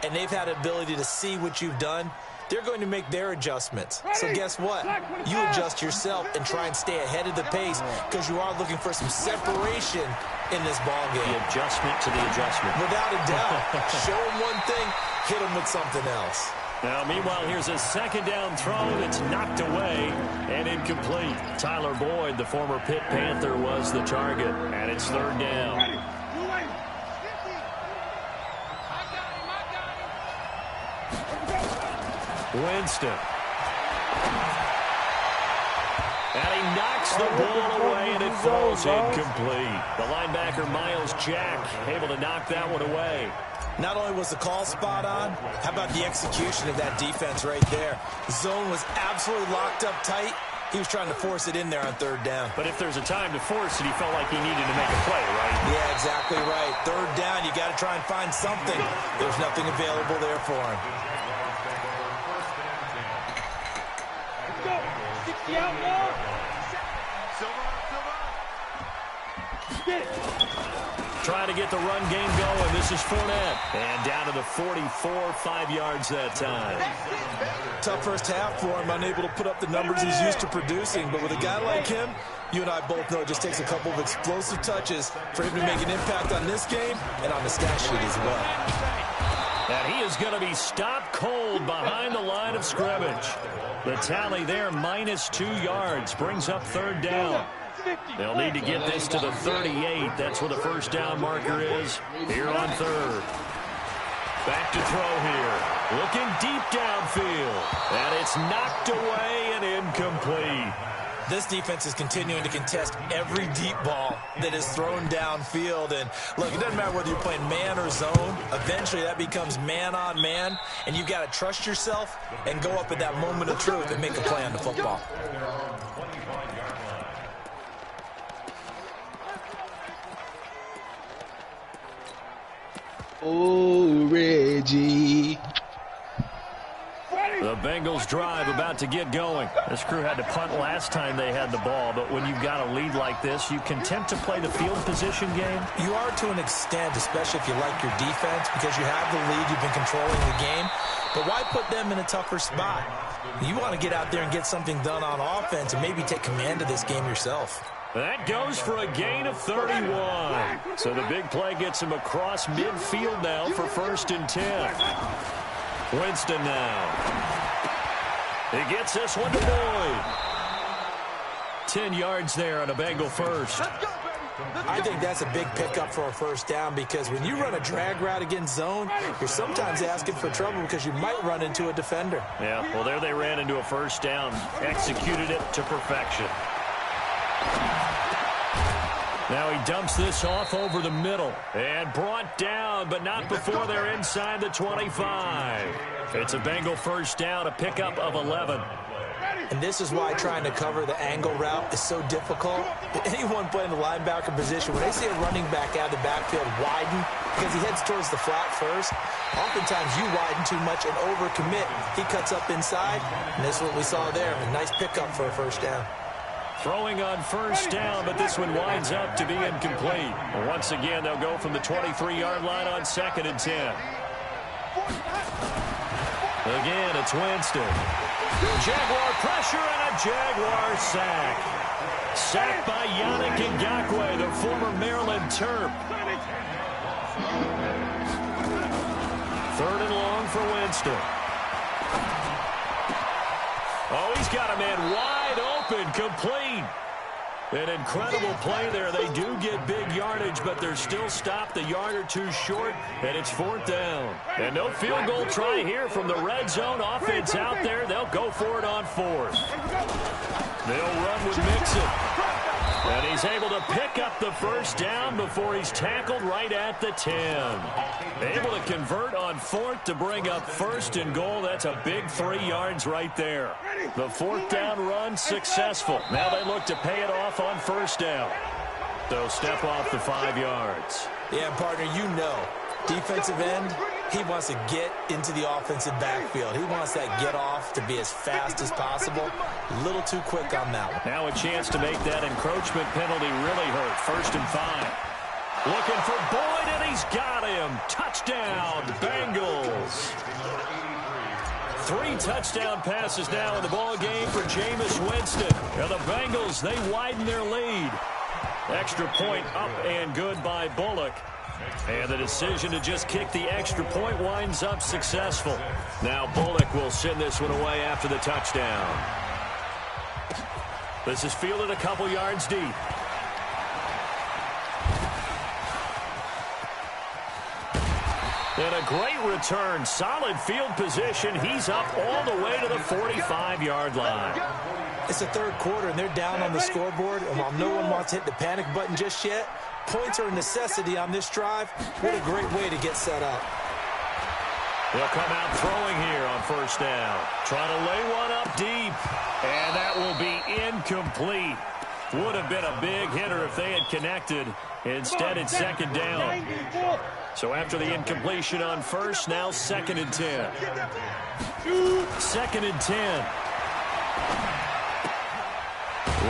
and they've had the ability to see what you've done. They're going to make their adjustments. So guess what? You adjust yourself and try and stay ahead of the pace because you are looking for some separation in this ball game. The adjustment to the adjustment. Without a doubt. Show them one thing, hit them with something else. Now, meanwhile, here's a second down throw that's knocked away and incomplete. Tyler Boyd, the former Pitt Panther, was the target, and it's third down. Winston. And he knocks the ball away, and it falls incomplete. The linebacker, Miles Jack, able to knock that one away. Not only was the call spot on, how about the execution of that defense right there? The zone was absolutely locked up tight. He was trying to force it in there on third down. But if there's a time to force it, he felt like he needed to make a play, right? Yeah, exactly right. Third down, you got to try and find something. There's nothing available there for him. Trying to get the run game going. This is Fournette. And down to the 44, 5 yards that time. Tough first half for him, unable to put up the numbers he's used to producing. But with a guy like him, you and I both know it just takes a couple of explosive touches for him to make an impact on this game and on the stat sheet as well. And he is going to be stopped cold behind the line of scrimmage. The tally there, -2 yards, brings up third down. They'll need to get this to the 38. That's where the first down marker is here on third. Back to throw here. Looking deep downfield. And it's knocked away and incomplete. This defense is continuing to contest every deep ball that is thrown downfield. And look, it doesn't matter whether you're playing man or zone. Eventually that becomes man on man. And you've got to trust yourself and go up at that moment of truth and make a play on the football. Oh, Reggie. The Bengals drive about to get going. This crew had to punt last time they had the ball, but when you've got a lead like this, you content to play the field position game? You are to an extent, especially if you like your defense, because you have the lead, you've been controlling the game. But why put them in a tougher spot? You want to get out there and get something done on offense and maybe take command of this game yourself. That goes for a gain of 31. So the big play gets him across midfield now for 1st and 10. Winston now. He gets this one to Boyd. 10 yards there on a Bengal first. I think that's a big pickup for a first down because when you run a drag route against zone, you're sometimes asking for trouble because you might run into a defender. Yeah, well, there they ran into a first down. Executed it to perfection. Now he dumps this off over the middle and brought down, but not before they're inside the 25. It's a Bengal first down, a pickup of 11. And this is why trying to cover the angle route is so difficult. Anyone playing the linebacker position, when they see a running back out of the backfield widen because he heads towards the flat first, oftentimes you widen too much and overcommit. He cuts up inside, and this is what we saw there. A nice pickup for a first down. Throwing on first down, but this one winds up to be incomplete. Once again, they'll go from the 23-yard line on 2nd and 10. Again, it's Winston. Jaguar pressure and a Jaguar sack. Sacked by Yannick Ngakoue, the former Maryland Terp. 3rd and long for Winston. Oh, he's got a man wide open, complete. An incredible play there. They do get big yardage, but they're still stopped a yard or two short, and it's 4th down. And no field goal try here from the red zone. Offense out there. They'll go for it on 4th. They'll run with Mixon. And he's able to pick up the first down before he's tackled right at the 10. Able to convert on 4th to bring up 1st and goal. That's a big 3 yards right there. The 4th down run successful. Now they look to pay it off on 1st down. They'll step off the 5 yards. Yeah, partner, you know, defensive end, he wants to get into the offensive backfield. He wants that get off to be as fast as possible. A little too quick on that one. Now a chance to make that encroachment penalty really hurt. 1st and 5. Looking for Boyd, and he's got him. Touchdown, Bengals. 3 touchdown passes now in the ball game for Jameis Winston. And the Bengals, they widen their lead. Extra point up and good by Bullock. And the decision to just kick the extra point winds up successful. Now Bullock will send this one away after the touchdown. This is fielded a couple yards deep. And a great return. Solid field position. He's up all the way to the 45-yard line. It's the 3rd quarter, and they're down on the scoreboard. And while no one wants to hit the panic button just yet, points are a necessity on this drive. What a great way to get set up. They'll come out throwing here on 1st down. Trying to lay one up deep. And that will be incomplete. Would have been a big hitter if they had connected. Instead, it's 2nd down. So after the incompletion on 1st, now 2nd and 10. 2nd and 10.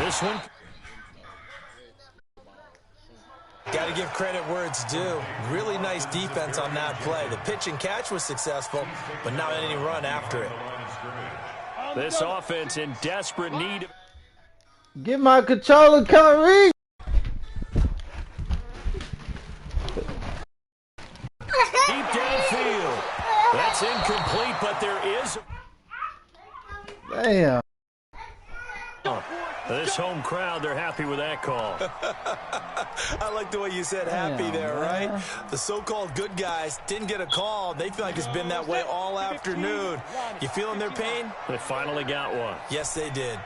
This one. Got to give credit where it's due. Really nice defense on that play. The pitch and catch was successful, but not any run after it. This offense in desperate need. Get my controller, Kyrie! Deep downfield. That's incomplete, but there is. Damn. This home crowd, they're happy with that call. I like the way you said happy there, right? The so-called good guys didn't get a call. They feel like it's been that way all afternoon. You feeling their pain? They finally got one. Yes, they did.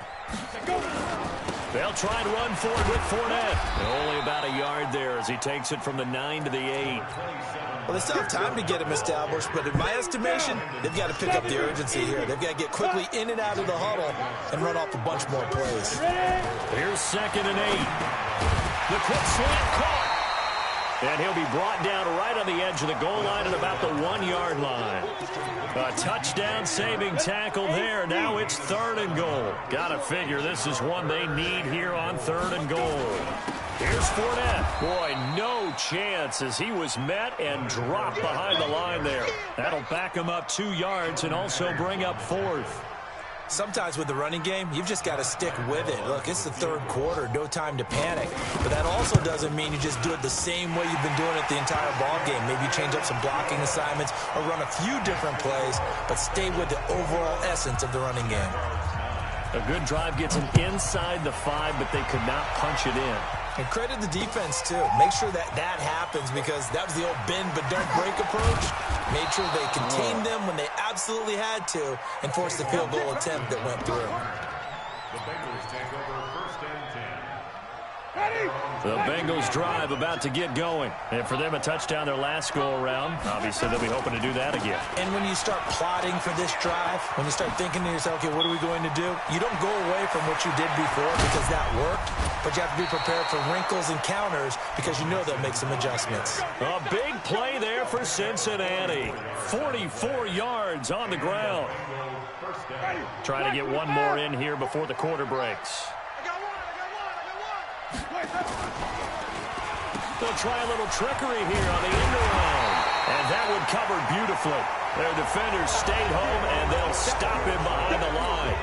They'll try and run forward with Fournette. Only about a yard there as he takes it from the 9 to the 8. Well, they still have time to get him established, but in my estimation, they've got to pick up the urgency here. They've got to get quickly in and out of the huddle and run off a bunch more plays. Here's 2nd and 8. The quick slant caught. And he'll be brought down right on the edge of the goal line at about the 1-yard line. A touchdown saving tackle there. Now it's 3rd and goal. Gotta figure this is one they need here on 3rd and goal. Here's Fournette. Boy, no chance as he was met and dropped behind the line there. That'll back him up 2 yards and also bring up 4th. Sometimes with the running game, you've just got to stick with it. Look, it's the 3rd quarter, no time to panic. But that also doesn't mean you just do it the same way you've been doing it the entire ball game. Maybe change up some blocking assignments or run a few different plays, but stay with the overall essence of the running game. A good drive gets them inside the 5, but they could not punch it in. And credit the defense, too. Make sure that happens because that was the old bend but don't break approach. Made sure they contained them when they absolutely had to and forced the field goal attempt that went through. The Bengals take over 1st and 10. The Bengals drive about to get going. And for them, a touchdown their last go-around. Obviously, they'll be hoping to do that again. And when you start plotting for this drive, when you start thinking to yourself, okay, what are we going to do? You don't go away from what you did before because that worked, but you have to be prepared for wrinkles and counters because you know they'll make some adjustments. A big play there for Cincinnati. 44 yards on the ground. Trying to get one more in here before the quarter breaks. They'll try a little trickery here on the end around. And that one covered beautifully. Their defenders stayed home, and they'll stop him behind the line.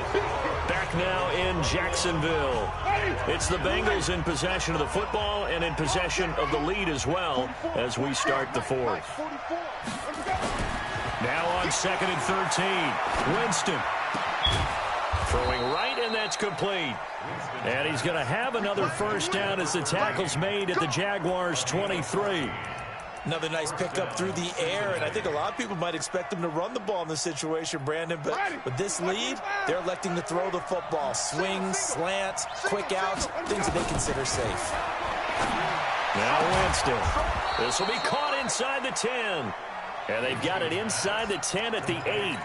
Back now in Jacksonville. It's the Bengals in possession of the football and in possession of the lead as well as we start the 4th. Now on 2nd and 13. Winston. Throwing right, and that's complete. And he's going to have another first down as the tackle's made at the Jaguars' 23. Another nice pickup through the air, and I think a lot of people might expect him to run the ball in this situation, Brandon, but with this lead, they're electing to throw the football. Swings, slants, quick outs, things that they consider safe. Now Winston. This will be caught inside the 10. And they've got it inside the 10 at the 8.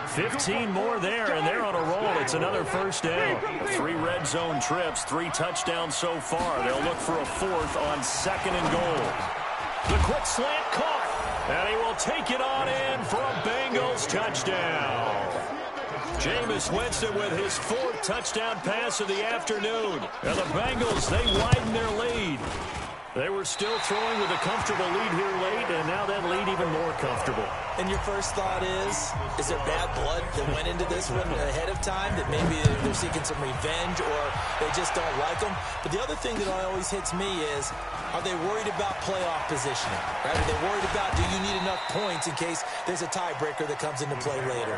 15 more there, and they're on a roll. It's another first down. 3 red zone trips, 3 touchdowns so far. They'll look for a 4th on 2nd and goal. The quick slant caught, and he will take it on in for a Bengals touchdown. Jameis Winston with his 4th touchdown pass of the afternoon. And the Bengals, they widen their lead. They were still throwing with a comfortable lead here late, and now that lead even more comfortable. And your first thought is there bad blood that went into this one ahead of time, that maybe they're seeking some revenge or they just don't like them? But the other thing that always hits me is, are they worried about playoff positioning? Right? Are they worried about, do you need enough points in case there's a tiebreaker that comes into play later?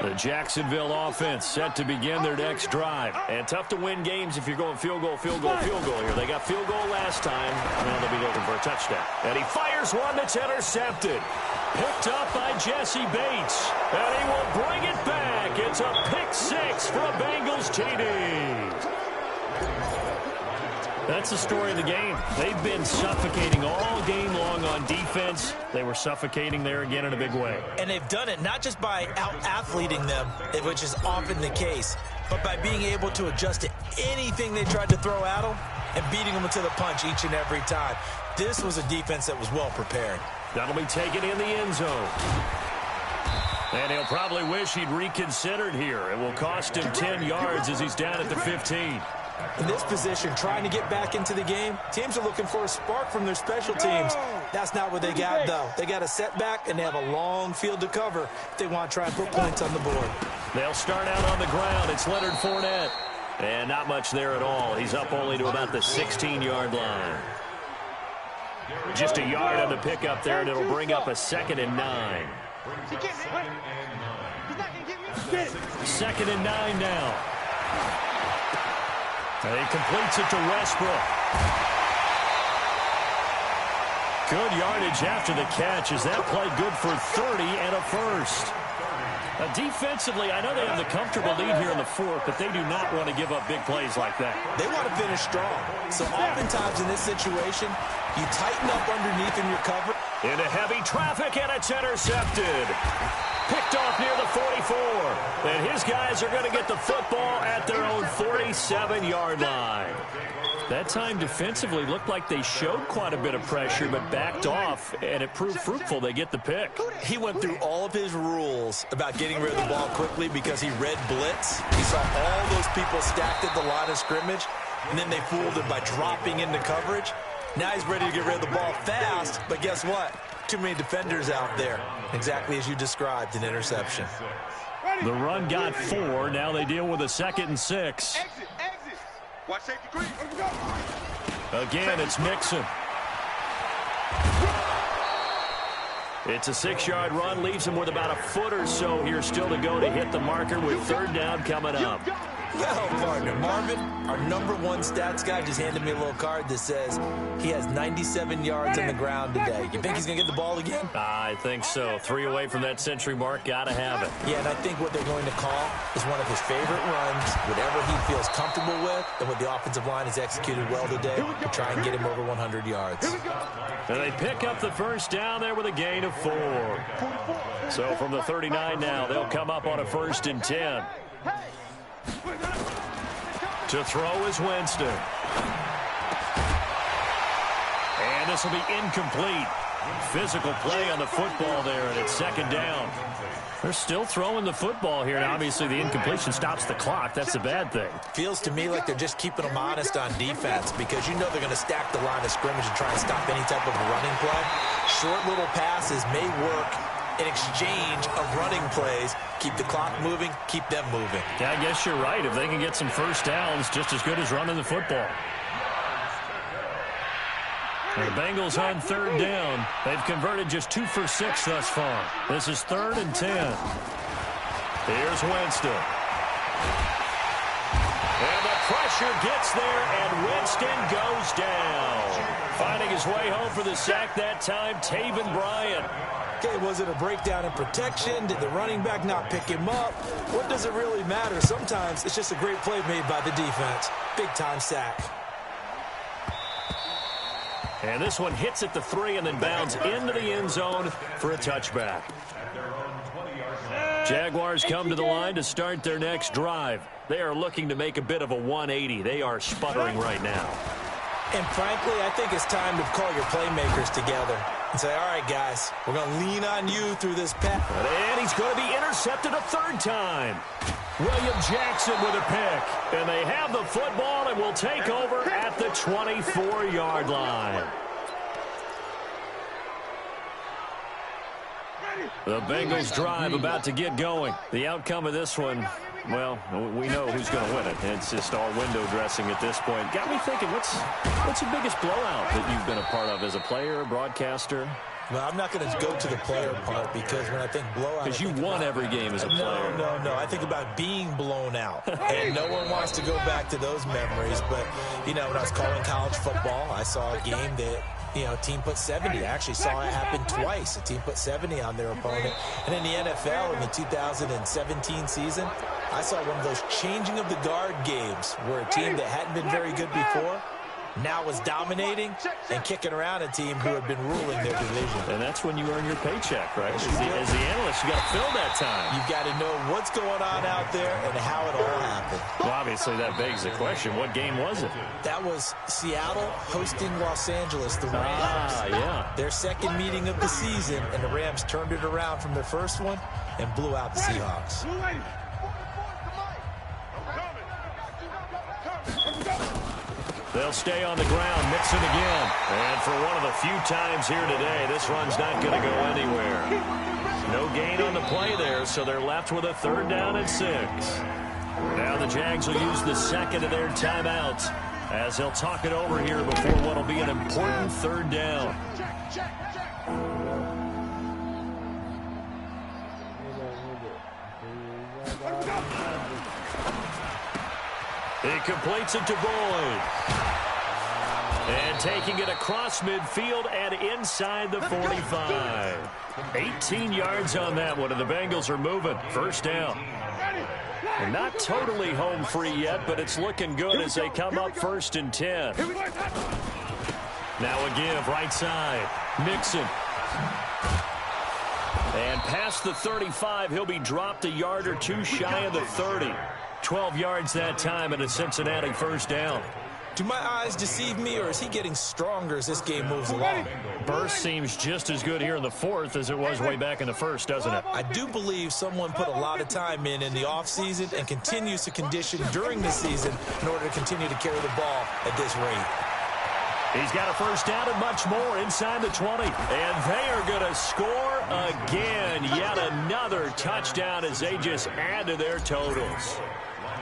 The Jacksonville offense set to begin their next drive. And tough to win games if you're going field goal, field goal, field goal here. They got field goal last time. Now they'll be looking for a touchdown. And he fires one that's intercepted. Picked up by Jesse Bates. And he will bring it back. It's a pick 6 for a Bengals TD. That's the story of the game. They've been suffocating all game long on defense. They were suffocating there again in a big way. And they've done it not just by out-athleting them, which is often the case, but by being able to adjust to anything they tried to throw at them and beating them to the punch each and every time. This was a defense that was well prepared. That'll be taken in the end zone. And he'll probably wish he'd reconsidered here. It will cost him 10 yards as he's down at the 15. In this position, trying to get back into the game, teams are looking for a spark from their special teams. That's not what they got, though. They got a setback, and they have a long field to cover if they want to try and put points on the board. They'll start out on the ground. It's Leonard Fournette. And not much there at all. He's up only to about the 16-yard line. Just a yard on the pickup there, and it'll bring up a 2nd and 9. 2nd and 9 now. And he completes it to Westbrook. Good yardage after the catch as that play good for 30 and a first. Now, defensively, I know they have the comfortable lead here in the 4th, but they do not want to give up big plays like that. They want to finish strong. So oftentimes in this situation, you tighten up underneath in your cover. Into heavy traffic, and it's intercepted. Picked off near the 44. And his guys are going to get the football at their own 47-yard line. That time defensively looked like they showed quite a bit of pressure, but backed off, and it proved fruitful. They get the pick. He went through all of his rules about getting rid of the ball quickly because he read blitz. He saw all those people stacked at the line of scrimmage, and then they fooled him by dropping into coverage. Now he's ready to get rid of the ball fast, but guess what? Too many defenders out there. Exactly as you described, an interception. The run got 4. Now they deal with a 2nd and 6. Watch safety green. Again, it's Mixon. It's a 6-yard run. Leaves him with about a foot or so here still to go to hit the marker with 3rd down coming up. Yo, partner, Marvin, our #1 stats guy, just handed me a little card that says he has 97 yards on the ground today. You think he's going to get the ball again? I think so. 3 away from that century mark. Got to have it. Yeah, and I think what they're going to call is one of his favorite runs, whatever he feels comfortable with, and what the offensive line has executed well today to try and get him over 100 yards. And they pick up the first down there with a gain of 4. So from the 39 now, they'll come up on a 1st and 10. To throw is Winston. And this will be incomplete. Physical play on the football there, and it's 2nd down. They're still throwing the football here, and obviously the incompletion stops the clock. That's a bad thing. Feels to me like they're just keeping them honest on defense because you know they're going to stack the line of scrimmage and try and stop any type of running play. Short little passes may work in exchange of running plays. Keep the clock moving, keep them moving. Yeah, I guess you're right. If they can get some first downs, just as good as running the football. The Bengals on third down. They've converted just 2 for 6 thus far. This is 3rd and 10. Here's Winston. And the pressure gets there, and Winston goes down. Finding his way home for the sack that time, Taven Bryan. Okay, was it a breakdown in protection? Did the running back not pick him up? What does it really matter? Sometimes it's just a great play made by the defense. Big-time sack. And this one hits at the 3 and then bounds into the end zone for a touchback. Jaguars come to the line to start their next drive. They are looking to make a bit of a 180. They are sputtering right now. And frankly, I think it's time to call your playmakers together and say, all right, guys, we're going to lean on you through this pass. And he's going to be intercepted a 3rd time. William Jackson with a pick. And they have the football and will take over at the 24-yard line. The Bengals drive about to get going. The outcome of this one, well, we know who's going to win it. It's just all window dressing at this point. Got me thinking, what's the biggest blowout that you've been a part of as a player, broadcaster? Well, I'm not going to go to the player part because when I think blowout... Because you won every game as a player. No. I think about being blown out. And no one wants to go back to those memories. But, you know, when I was calling college football, I saw a game that... a team put 70. I actually saw it happen twice. A team put 70 on their opponent. And in the NFL, in the 2017 season, I saw one of those changing of the guard games where a team that hadn't been very good before now was dominating and kicking around a team who had been ruling their division. And that's when you earn your paycheck, right? As the analyst, you got to fill that time. You've got to know what's going on out there and how it all happened. Well, obviously, that begs the question, what game was it? That was Seattle hosting Los Angeles, the Rams. Yeah. Their second meeting of the season, and the Rams turned it around from their first one and blew out the Seahawks. They'll stay on the ground, Mixon again. And for one of the few times here today, this run's not going to go anywhere. No gain on the play there, so they're left with a 3rd down and 6. Now the Jags will use the second of their timeouts as they'll talk it over here before what will be an important 3rd down. He completes it to Boyd. And taking it across midfield and inside the 45. 18 yards on that one, and the Bengals are moving. 1st down. And not totally home free yet, but it's looking good as they come up 1st and 10. Now a give, right side. Mixon. And past the 35, he'll be dropped a yard or two shy of the 30. 12 yards that time and a Cincinnati 1st down. Do my eyes deceive me, or is he getting stronger as this game moves along? Burst seems just as good here in the 4th as it was way back in the 1st, doesn't it? I do believe someone put a lot of time in the offseason and continues to condition during the season in order to continue to carry the ball at this rate. He's got a 1st down and much more inside the 20. And they are going to score again. Yet another touchdown as they just add to their totals.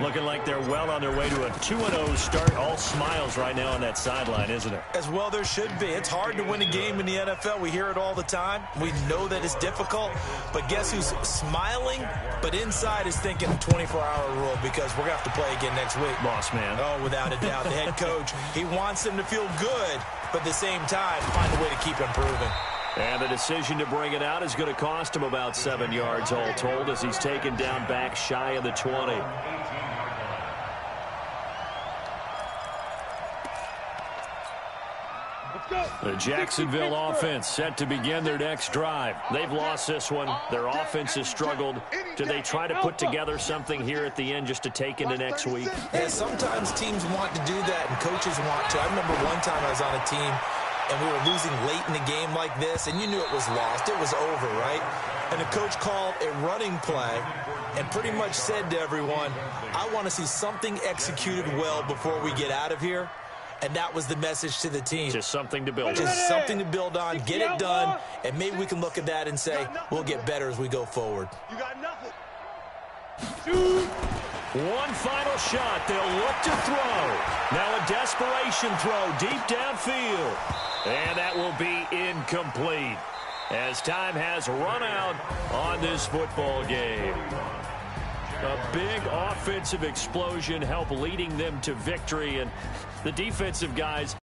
Looking like they're well on their way to a 2-0 start. All smiles right now on that sideline, isn't it? As well there should be. It's hard to win a game in the NFL. We hear it all the time. We know that it's difficult. But guess who's smiling? But inside is thinking 24-hour rule because we're going to have to play again next week. Boss man. Oh, without a doubt. The head coach, he wants them to feel good, but at the same time, find a way to keep improving. And the decision to bring it out is going to cost him about 7 yards all told as he's taken down back shy of the 20. The Jacksonville offense set to begin their next drive. They've lost this one. Their offense has struggled. Do they try to put together something here at the end just to take into next week? Yeah, sometimes teams want to do that and coaches want to. I remember one time I was on a team and we were losing late in the game like this, and you knew it was lost. It was over, right? And the coach called a running play and pretty much said to everyone, I want to see something executed well before we get out of here. And that was the message to the team. Just something to build on. Just something to build on, get it done, and maybe we can look at that and say, we'll get better as we go forward. You got nothing. One final shot. They'll look to throw. Now a desperation throw deep downfield. And that will be incomplete as time has run out on this football game. A big offensive explosion helped leading them to victory, and the defensive guys